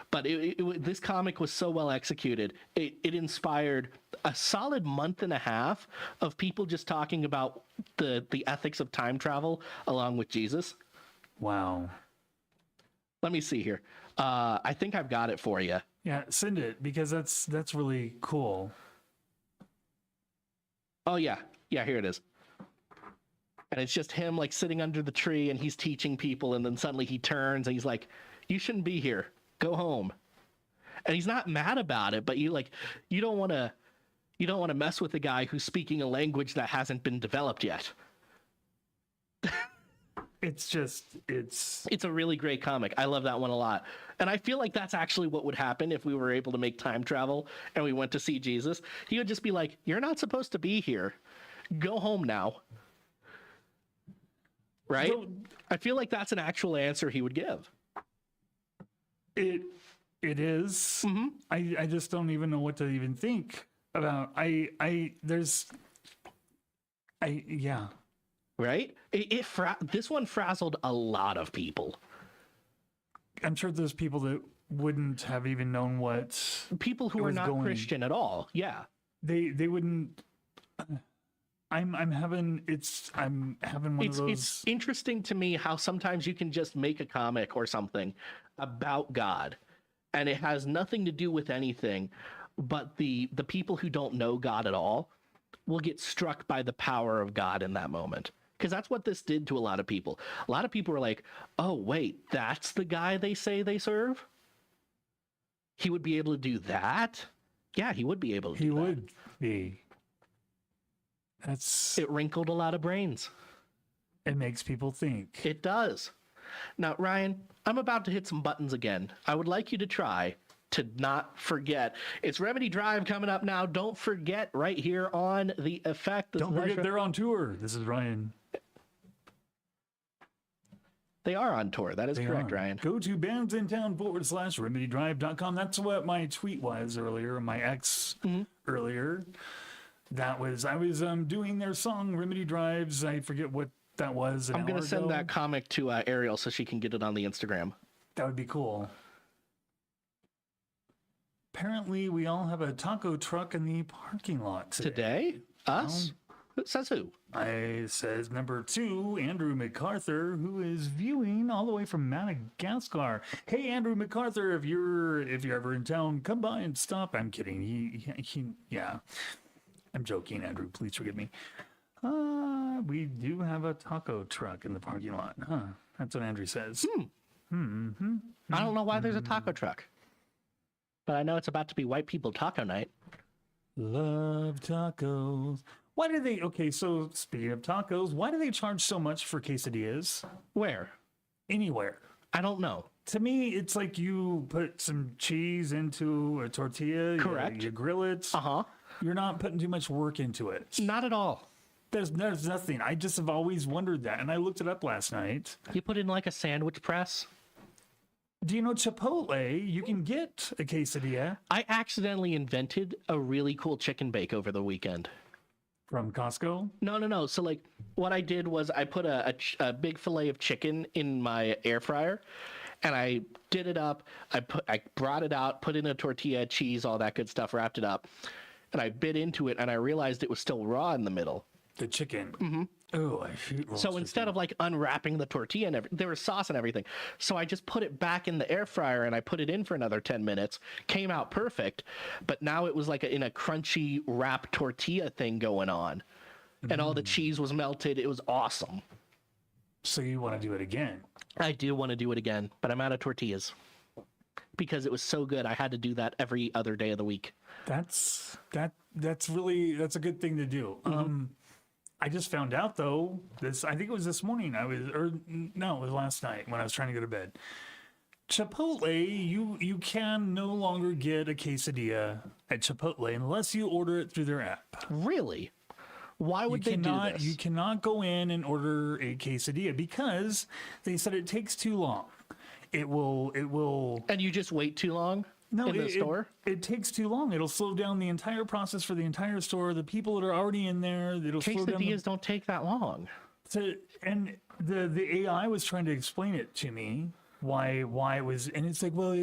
D: But this comic was so well executed. It inspired a solid month and a half of people just talking about the ethics of time travel along with Jesus.
E: Wow.
D: Let me see here. I think I've got it for you.
E: Yeah, send it because that's really cool.
D: Oh yeah, here it is. And it's just him like sitting under the tree and he's teaching people, and then suddenly he turns and he's like, "You shouldn't be here. Go home." And he's not mad about it, but you don't want to mess with a guy who's speaking a language that hasn't been developed yet.
E: It's
D: a really great comic. I love that one a lot. And I feel like that's actually what would happen if we were able to make time travel and we went to see Jesus. He would just be like, "You're not supposed to be here. Go home now." Right? So, I feel like that's an actual answer he would give.
E: It is. Mm-hmm. I just don't even know what to even think about.
D: Right? This one frazzled a lot of people. I'm
E: sure there's people that wouldn't have even known what.
D: People who are not Christian at all. Yeah.
E: They wouldn't. I'm having one of those.
D: It's interesting to me how sometimes you can just make a comic or something about God, and it has nothing to do with anything, but the people who don't know God at all will get struck by the power of God in that moment. Because that's what this did to a lot of people. A lot of people were like, oh, wait, that's the guy they say they serve? He would be able to do that? Yeah, he would be able to do that.
E: He would be. That's...
D: It wrinkled a lot of brains.
E: It makes people think.
D: It does. Now, Ryan, I'm about to hit some buttons again. I would like you to try to not forget. It's Remedy Drive coming up now. Don't forget, right here on The Effect.
E: Don't forget they're on tour. This is Ryan.
D: They are on tour. That is correct, Ryan.
E: Go to bandsintown.com/remedydrive.com. That's what my tweet was earlier, my ex earlier. That was, I was doing their song, Remedy Drives. I forget what that was.
D: I'm going to send that comic to Ariel so she can get it on the Instagram.
E: That would be cool. Apparently, we all have a taco truck in the parking lot
D: today. Us? It says who?
E: It says number 2, Andrew MacArthur, who is viewing all the way from Madagascar. Hey, Andrew MacArthur, if you're ever in town, come by and stop. I'm kidding. Yeah. I'm joking, Andrew. Please forgive me. We do have a taco truck in the parking lot. Huh. That's what Andrew says.
D: I don't know why there's a taco truck, but I know it's about to be white people taco night.
E: Love tacos. Why do they... Okay, so speaking of tacos, why do they charge so much for quesadillas?
D: Where?
E: Anywhere.
D: I don't know.
E: To me, it's like you put some cheese into a tortilla.
D: Correct.
E: You grill it.
D: Uh-huh.
E: You're not putting too much work into it.
D: Not at all.
E: There's nothing. I just have always wondered that, and I looked it up last night.
D: You put in like a sandwich press.
E: Do you know Chipotle? You can get a quesadilla.
D: I accidentally invented a really cool chicken bake over the weekend.
E: From Costco?
D: No. So like what I did was I put a big fillet of chicken in my air fryer, and I did it up. I brought it out, put in a tortilla, cheese, all that good stuff, wrapped it up, and I bit into it, and I realized it was still raw in the middle.
E: The chicken. Mm-hmm. Oh, I hate raw
D: So instead of like unwrapping the tortilla and there was sauce and everything, so I just put it back in the air fryer and I put it in for another 10 minutes. Came out perfect, but now it was like in a crunchy wrap tortilla thing going on, and all the cheese was melted. It was awesome.
E: So you want to do it again?
D: I do want to do it again, but I'm out of tortillas because it was so good. I had to do that every other day of the week.
E: That's a good thing to do. I just found out though, I think it was this morning. It was last night when I was trying to go to bed. Chipotle, you can no longer get a quesadilla at Chipotle unless you order it through their app.
D: Really? Why would they do this?
E: You cannot go in and order a quesadilla because they said it takes too long. It will.
D: And you just wait too long?
E: No,
D: in the store?
E: It takes too long. It'll slow down the entire process for the entire store. The people that are already in there, it'll slow down.
D: Quesadillas don't take that long.
E: And the AI was trying to explain it to me why it was, and it's like, well,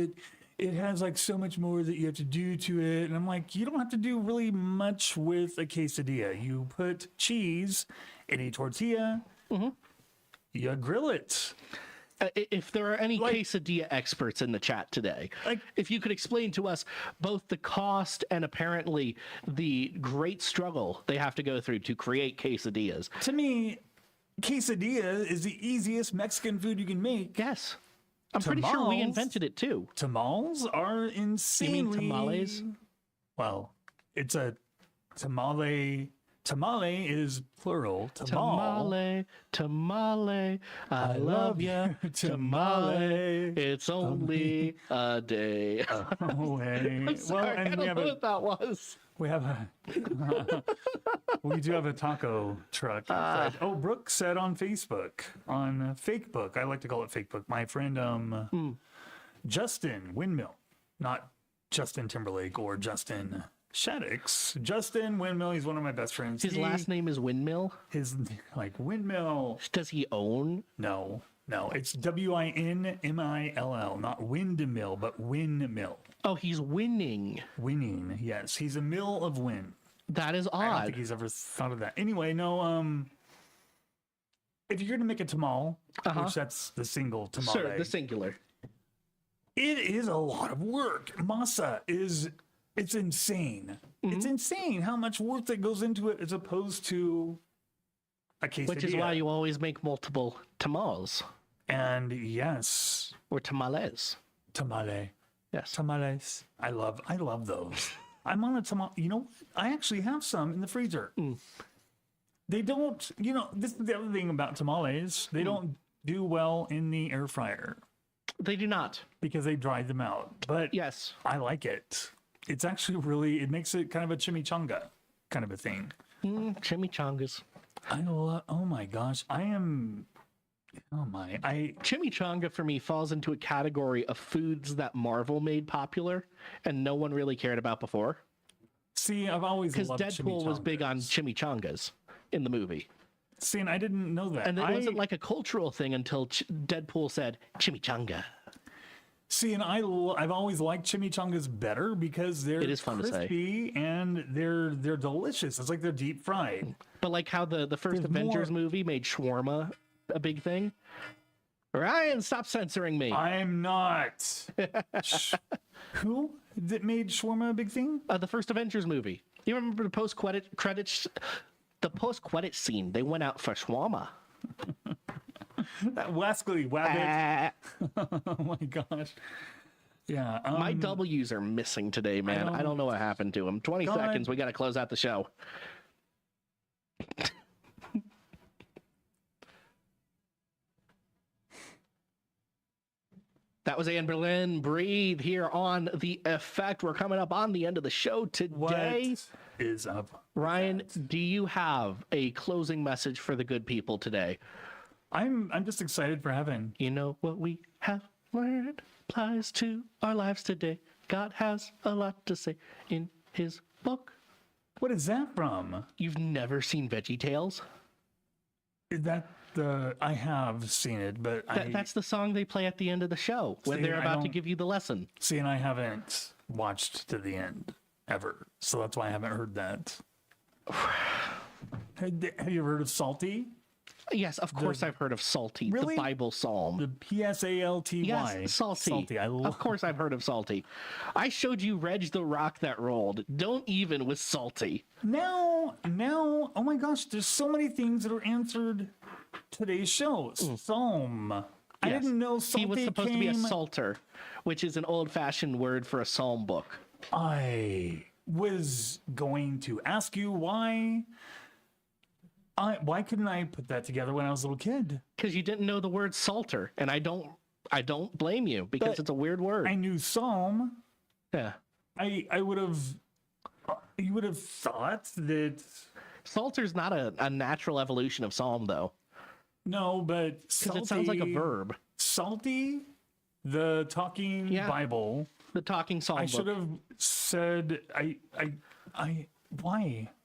E: it has like so much more that you have to do to it, and I'm like, you don't have to do really much with a quesadilla. You put cheese in a tortilla, you grill it.
D: If there are any quesadilla experts in the chat today, if you could explain to us both the cost and apparently the great struggle they have to go through to create quesadillas.
E: To me, quesadilla is the easiest Mexican food you can make.
D: Yes. I'm pretty sure we invented it too.
E: Tamales are insanely...
D: You mean tamales?
E: Well, it's a tamale... Tamale is plural.
D: Tamale, I love ya. Tamale, it's only a day.
E: Away.
D: I'm sorry, I don't know what that was.
E: We do have a taco truck. Brooke said on Facebook, on Fakebook. I like to call it Fakebook. My friend Justin Windmill, not Justin Timberlake or Justin Shaddix. Justin Windmill, he's one of my best friends.
D: His last name is Windmill?
E: His, Windmill.
D: Does he own?
E: No. It's Winmill, not windmill, but windmill.
D: Oh, he's winning.
E: Winning, yes. He's a mill of wind.
D: That is odd.
E: I don't think he's ever thought of that. Anyway, if you're going to make a tamal, which that's the single tamale.
D: Sure, the singular.
E: It is a lot of work. Masa it's insane. It's insane how much work that goes into it as opposed to a quesadilla.
D: Which is why you always make multiple tamales
E: And yes,
D: or tamales.
E: tamale.
D: Yes.
E: Tamales. I love those. I'm on a tamale. You know, I actually have some in the freezer. They don't, this is the other thing about tamales. They don't do well in the air fryer
D: They do not.
E: because they dry them out. But
D: Yes.
E: I like it. It's actually really, it makes it kind of a chimichanga kind of a thing.
D: Chimichangas.
E: Oh my gosh.
D: Chimichanga for me falls into a category of foods that Marvel made popular and no one really cared about before.
E: See, I've always
D: Because
E: loved
D: Deadpool was big on
E: chimichangas.
D: chimichangas in the movie.
E: See, and I didn't know that.
D: And it wasn't like a cultural thing until Deadpool said chimichanga.
E: See, and I've always liked chimichangas better because they're
D: It is fun to say.
E: crispy and they're delicious. It's like they're deep fried.
D: But like how the first
E: There's
D: Avengers
E: more-
D: movie made shawarma a big thing. Ryan, stop censoring me.
E: I'm not. Who that made shawarma a big thing?
D: The first Avengers movie. You remember the post-credits scene? They went out for shawarma.
E: That wascally wabbit. Oh my gosh. Yeah.
D: My W's are missing today, man. I don't know what happened to them. 20
E: God.
D: seconds. We got to close out the show. That was Anne Boleyn. Breathe here on The Effect. We're coming up on the end of the show today.
E: What is up?
D: Ryan, do you have a closing message for the good people today?
E: I'm just excited for heaven.
D: You know what we have learned applies to our lives today. God has a lot to say in his book.
E: What is that from?
D: You've never seen VeggieTales?
E: Is that I have seen it, but
D: That's the song they play at the end of the show when
E: See,
D: they're
E: I
D: about to
E: don't-
D: give you the lesson.
E: see, and I haven't watched to the end ever, so that's why I haven't heard that. Have you ever heard of Salty?
D: Yes, of course I've heard of Salty,
E: Really?
D: the Bible psalm.
E: The P-S-A-L-T-Y.
D: Yes, Salty.
E: Salty.
D: Of course I've heard of Salty. I showed you Reg the Rock that rolled. Don't even with Salty.
E: Now, oh my gosh, there's so many things that are answered today's show. Psalm. I
D: Yes.
E: didn't know Salty
D: He was supposed to be a
E: came-
D: psalter, which is an old-fashioned word for a psalm book.
E: I was going to ask you why couldn't I put that together when I was a little kid?
D: Because you didn't know the word salter, and I don't blame you because
E: But
D: it's a weird word.
E: I knew Psalm.
D: Yeah.
E: I would have you would have thought that
D: Salter's not a natural evolution of psalm, though,
E: no, but
D: because it sounds like a verb.
E: Salty, the talking
D: Yeah.
E: Bible.
D: The talking psalm
E: I
D: book.
E: should have said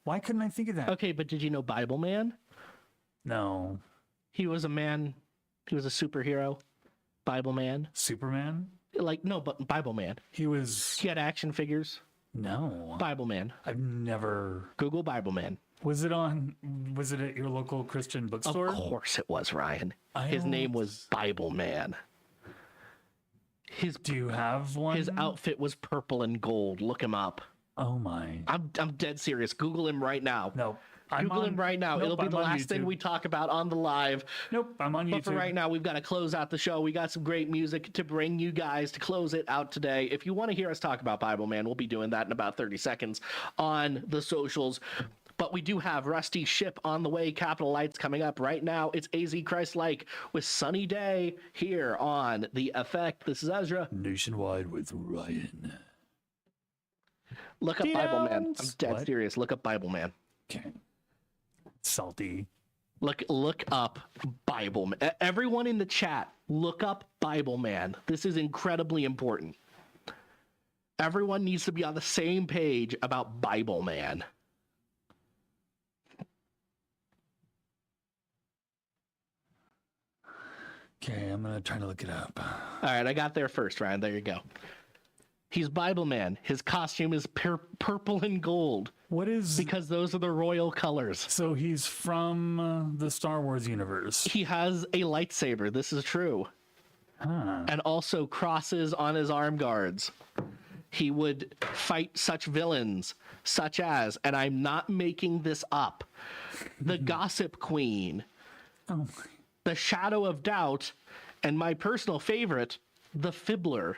E: why couldn't I think of that?
D: Okay, but did you know Bible Man?
E: No.
D: He was a man. He was a superhero. Bible Man.
E: Superman?
D: No, but Bible Man.
E: He was
D: He had action figures.
E: no.
D: Bible Man.
E: I've never
D: Google Bible Man.
E: was it at your local Christian bookstore?
D: Of course it was, Ryan.
E: I
D: His name
E: don't-
D: was Bible Man.
E: Do you have one?
D: His outfit was purple and gold. Look him up.
E: Oh my.
D: I'm dead serious. Google him right now.
E: No.
D: Google him right now.
E: Nope,
D: It'll be
E: I'm
D: the
E: on
D: last thing
E: YouTube.
D: we talk about on the live.
E: Nope, I'm on
D: But
E: YouTube.
D: for right now, we've got to close out the show. We got some great music to bring you guys to close it out today. If you want to hear us talk about Bible Man, we'll be doing that in about 30 seconds on the socials. But we do have Rusty Ship on the way, Capital Lights coming up right now. It's AZ Christ-like with Sunny Day here on The Effect. This is Ezra.
E: Nationwide with Ryan.
D: Look up Bible Man. I'm
E: Downs.
D: dead
E: What?
D: serious. Look up Bible Man.
E: Okay. Salty.
D: Look up Bible Man. Everyone in the chat, look up Bible Man. This is incredibly important. Everyone needs to be on the same page about Bible Man.
E: Okay, I'm gonna try to look it up.
D: All right, I got there first, Ryan. There you go. He's Bible Man. His costume is purple and gold
E: What is
D: because those are the royal colors.
E: so he's from the Star Wars universe.
D: He has a lightsaber. This is true. and also crosses on his arm guards. He would fight such villains, such as, and I'm not making this up, the Gossip Queen, the Shadow of Doubt, and my personal favorite, the Fibbler.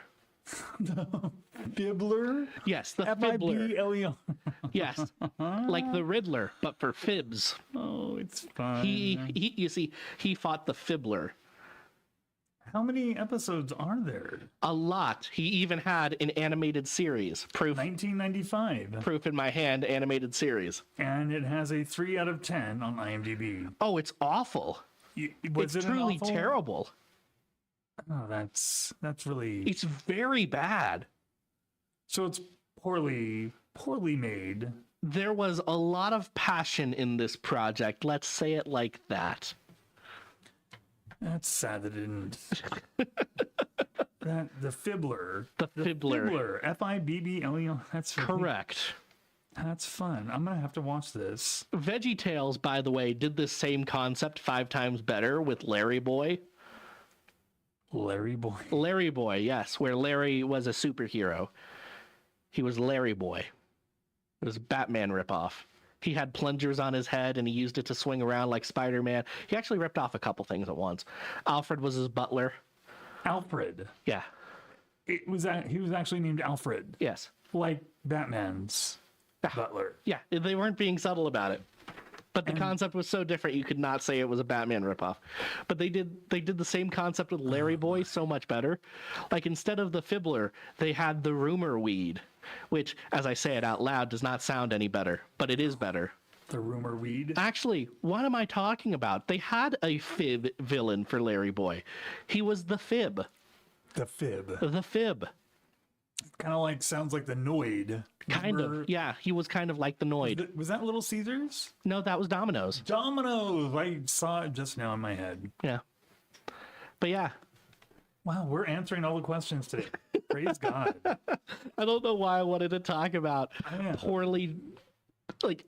E: Fibbler?
D: Yes, the Fibbler.
E: Fibbler.
D: Yes, like the Riddler, but for fibs.
E: Oh, it's fun.
D: You see, he fought the Fibbler.
E: How many episodes are there?
D: A lot. He even had an animated series. Proof
E: 1995.
D: Proof in my hand, animated series.
E: And it has a 3 out of 10 on IMDb.
D: Oh, it's awful.
E: Was
D: it's
E: it
D: truly
E: awful?
D: terrible.
E: Oh, that's really.
D: It's very bad.
E: So it's poorly made.
D: There was a lot of passion in this project. Let's say it like that.
E: That's sad that it didn't. The Fibbler.
D: The Fibbler.
E: Fibbler. That's really,
D: Correct.
E: That's fun. I'm gonna have to watch this.
D: VeggieTales, by the way, did the same concept 5 times better with Larry Boy.
E: Larry Boy.
D: Larry Boy, yes, where Larry was a superhero. He was Larry Boy. It was a Batman ripoff. He had plungers on his head and he used it to swing around like Spider-Man. He actually ripped off a couple things at once. Alfred was his butler.
E: Alfred.
D: Yeah.
E: He was actually named Alfred.
D: Yes.
E: Like Batman's butler.
D: Yeah, they weren't being subtle about it. But the concept was so different you could not say it was a Batman ripoff. But they did the same concept with Larry Boy so much better. Like instead of the Fibbler, they had the rumor weed, which, as I say it out loud, does not sound any better, but it is better.
E: The rumor weed.
D: Actually, what am I talking about? They had a fib villain for Larry Boy. He was the Fib.
E: The Fib.
D: The Fib.
E: Kind of like sounds like the Noid.
D: Kind of. Yeah, he was kind of like the Noid.
E: Was that Little Caesars?
D: No, that was Domino's.
E: Domino's. I saw it just now in my head.
D: Yeah. But yeah.
E: Wow, we're answering all the questions today. Praise God.
D: I don't know why I wanted to talk about poorly, like,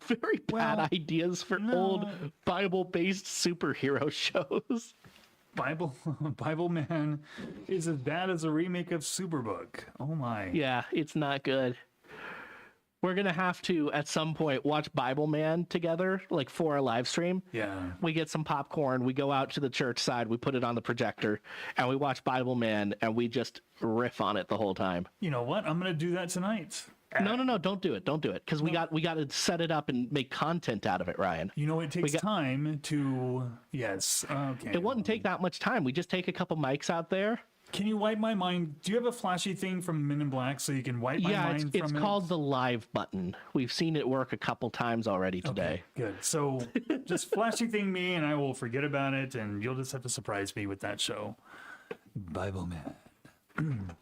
D: very bad ideas for old Bible-based superhero shows.
E: Bible Man is as bad as a remake of Superbook. Oh my.
D: Yeah, it's not good. We're gonna have to at some point watch Bible Man together, like for a live stream.
E: Yeah.
D: We get some popcorn, we go out to the church side, we put it on the projector, and we watch Bible Man, and we just riff on it the whole time.
E: You know what? I'm gonna do that tonight.
D: No, don't do it, because we got to set it up and make content out of it, Ryan.
E: You know, it takes time to. Yes. Okay.
D: It wouldn't take that much time. We just take a couple mics out there.
E: Can you wipe my mind? Do you have a flashy thing from Men in Black so you can wipe my mind from it?
D: Yeah, it's called the live button. We've seen it work a couple times already today.
E: Okay, good. So just flashy thing me and I will forget about it and you'll just have to surprise me with that show. Bible Man.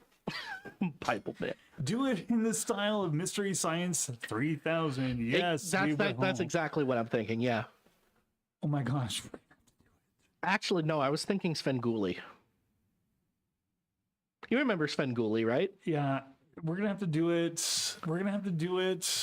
D: Bible Man.
E: Do it in the style of Mystery Science 3000. Yes.
D: That's exactly what I'm thinking, yeah.
E: Oh my gosh.
D: Actually, no, I was thinking Svengoolie. You remember Svengoolie, right?
E: Yeah. We're going to have to do it.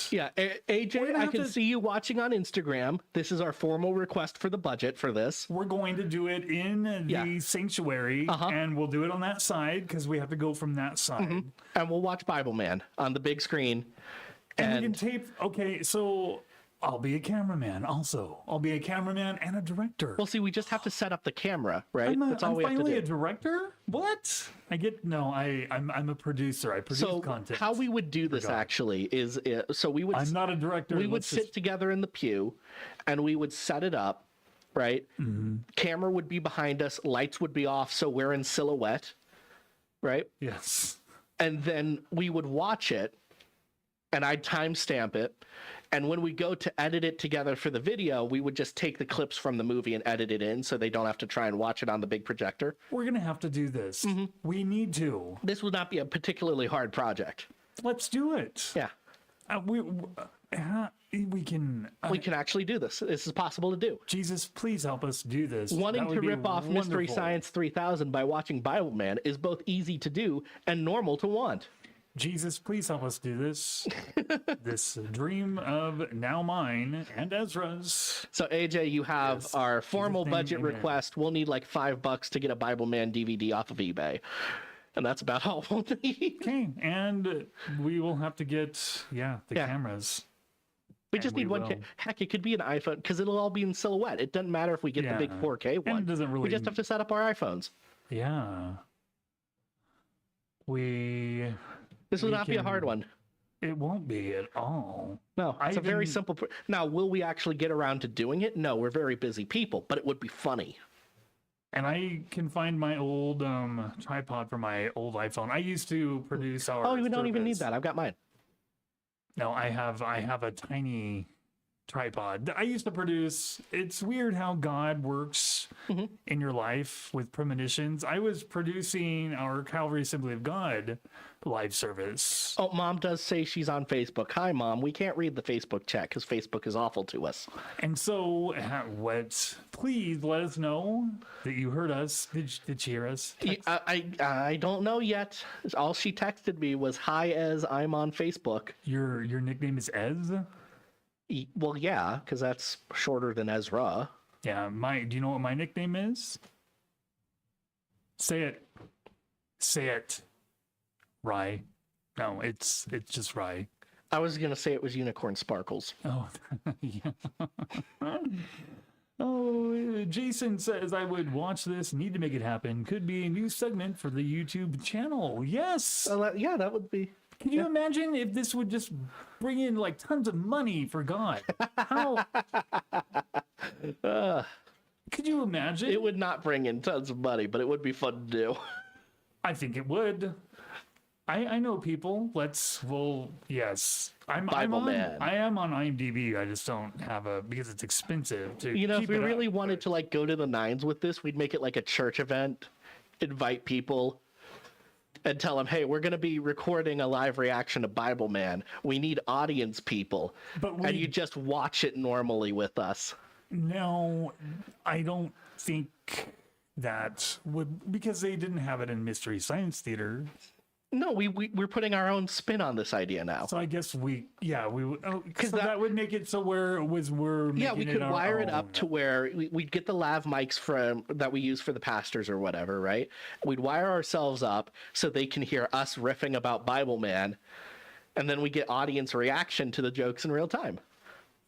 D: Yeah. AJ, I can see you watching on Instagram. This is our formal request for the budget for this.
E: We're going to do it in the sanctuary, and we'll do it on that side because we have to go from that side. Mm-hmm.
D: And we'll watch Bible Man on the big screen.
E: And we can tape. Okay, so I'll be a cameraman also. I'll be a cameraman and a director.
D: Well, see, we just have to set up the camera, right?
E: That's all we have to do. I'm finally a director? What? I'm a producer. I produce content.
D: So how we would do this actually is, I'm
E: not a director.
D: We would sit together in the pew and we would set it up, right? Mm-hmm. Camera would be behind us. Lights would be off. So we're in silhouette, right?
E: Yes.
D: And then we would watch it and I'd timestamp it. And when we go to edit it together for the video, we would just take the clips from the movie and edit it in so they don't have to try and watch it on the big projector.
E: We're going to have to do this. Mm-hmm. We need to.
D: This would not be a particularly hard project.
E: Let's do it.
D: Yeah.
E: We can
D: actually do this. This is possible to do.
E: Jesus, please help us do this.
D: Wanting to rip off Mystery Science 3000 by watching Bible Man is both easy to do and normal to want.
E: Jesus, please help us do this. This dream of now mine and Ezra's.
D: So AJ, you have
E: Yes.
D: our formal
E: name,
D: budget
E: amen.
D: request. We'll need like $5 to get a Bible Man DVD off of eBay, and that's about all we'll need.
E: Okay, and we will have to get the
D: Yeah.
E: cameras.
D: We just
E: And
D: need
E: we
D: one.
E: will.
D: Heck, it could be an iPhone because it'll all be in silhouette. It doesn't matter if we get the big
E: Yeah.
D: 4K
E: And
D: one.
E: it doesn't really.
D: We just have to set up our iPhones.
E: Yeah.
D: This will
E: We
D: not be a hard
E: can-
D: one.
E: It won't be at all.
D: No, it's
E: I
D: a very
E: even-
D: simple. Now, will we actually get around to doing it? No, we're very busy people, but it would be funny.
E: And I can find my old tripod for my old iPhone. I used to produce our.
D: Oh, we don't even need
E: service.
D: that. I've got mine.
E: No, I have a tiny tripod. I used to produce. It's weird how God works
D: Mhm.
E: in your life with premonitions. I was producing our Calvary Assembly of God live service.
D: Oh, Mom does say she's on Facebook. Hi, Mom. We can't read the Facebook chat because Facebook is awful to us.
E: And so, please let us know that you heard us. Did she hear us?
D: I don't know yet. All she texted me was, "Hi, Ez. I'm on Facebook."
E: Your nickname is Ez?
D: Well, yeah, because that's shorter than Ezra.
E: Yeah, do you know what my nickname is? Say it. Say it. Rye. No, it's just Rye.
D: I was gonna say it was Unicorn Sparkles.
E: Oh, yeah. Oh, Jason says I would watch this. Need to make it happen. Could be a new segment for the YouTube channel. Yes.
D: Yeah, that would be.
E: Can you imagine if this would just bring in like tons of money for God? How? Could you imagine?
D: It would not bring in tons of money, but it would be fun to do.
E: I think it would. I know people. Yes.
D: Bible Man.
E: I am on IMDb. I just don't have because it's expensive to.
D: You know, if
E: keep
D: we
E: it
D: really
E: up,
D: wanted
E: but-
D: to like go to the nines with this, we'd make it like a church event, invite people, and tell them, "Hey, we're going to be recording a live reaction to Bible Man. We need audience people," and you just watch it normally with us.
E: No, I don't think that would, because they didn't have it in Mystery Science Theater.
D: No, we're putting our own spin on this idea now.
E: So I guess we would. Oh,
D: 'Cause
E: so that would make it so we're
D: Yeah, we
E: making
D: could
E: our
D: wire it
E: own.
D: up to where we'd get the lav mics from that we use for the pastors or whatever, right? We'd wire ourselves up so they can hear us riffing about Bible Man, and then we get audience reaction to the jokes in real time.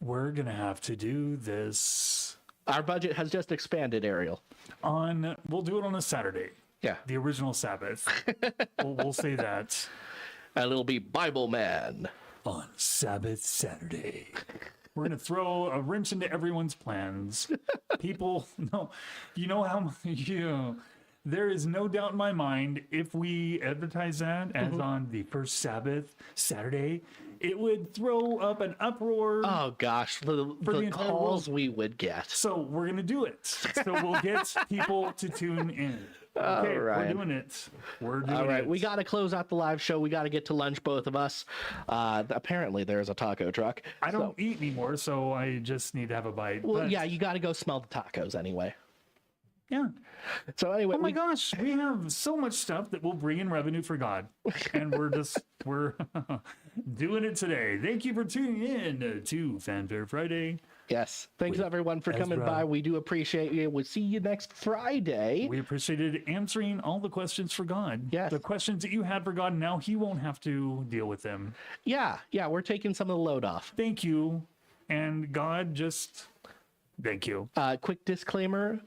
E: We're gonna have to do this
D: Our budget has just expanded, Ariel.
E: We'll do it on a Saturday,
D: Yeah,
E: the original Sabbath. we'll say that
D: and it'll be Bible Man.
E: on Sabbath Saturday. We're gonna throw a wrench into everyone's plans. People, no, you know how there is no doubt in my mind if we advertise that as on the first Sabbath Saturday, it would throw up an uproar.
D: Oh gosh, the
E: the entire
D: calls we would get.
E: So we're gonna do it. So we'll get people to tune in. Okay, we're
D: Ryan.
E: doing it. We're doing
D: All right,
E: it.
D: we got to close out the live show. We got to get to lunch, both of us. Apparently, there's a taco truck.
E: I don't eat anymore, so I just need to have a bite.
D: Well,
E: but-
D: yeah, you got to go smell the tacos anyway.
E: yeah.
D: So anyway,
E: Oh my gosh, we have so much stuff that will bring in revenue for God, and we're doing it today. Thank you for tuning in to Fanfare Friday.
D: yes, thanks everyone for coming
E: Ezra.
D: by. We do appreciate you. We'll see you next Friday.
E: We appreciated answering all the questions for God.
D: Yes.
E: The questions that you had for God, now He won't have to deal with them.
D: Yeah, we're taking some of the load off.
E: Thank you, and God, just thank you.
D: Quick disclaimer: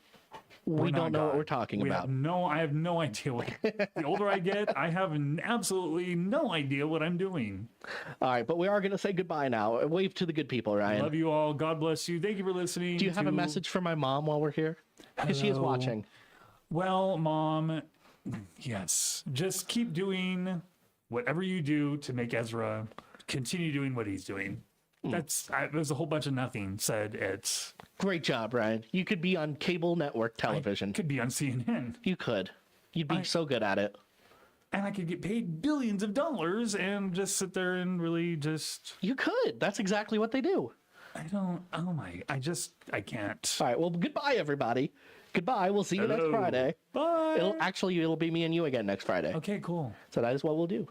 D: we
E: We're
D: don't
E: not
D: know what
E: God.
D: we're talking
E: We
D: about.
E: I have no idea what. The older I get, I have absolutely no idea what I'm doing.
D: All right, but we are going to say goodbye now. Wave to the good people, Ryan.
E: Love you all. God bless you. Thank you for listening.
D: Do you have a
E: to-
D: message for my mom while we're here? Because she is
E: Hello.
D: watching.
E: Well, Mom, yes. Just keep doing whatever you do to make Ezra continue doing what he's doing. There's a whole bunch of nothing said. It's
D: Great job, Ryan. You could be on cable network television.
E: could be on CNN,
D: You could. You'd be so good at it.
E: and I could get paid billions of dollars and just sit there and really just.
D: You could. That's exactly what they do.
E: I don't. Oh my! I can't.
D: All right. Well, goodbye, everybody. Goodbye. We'll see you next
E: Hello.
D: Friday.
E: Bye.
D: It'll be me and you again next Friday.
E: Okay. Cool.
D: So that is what we'll do.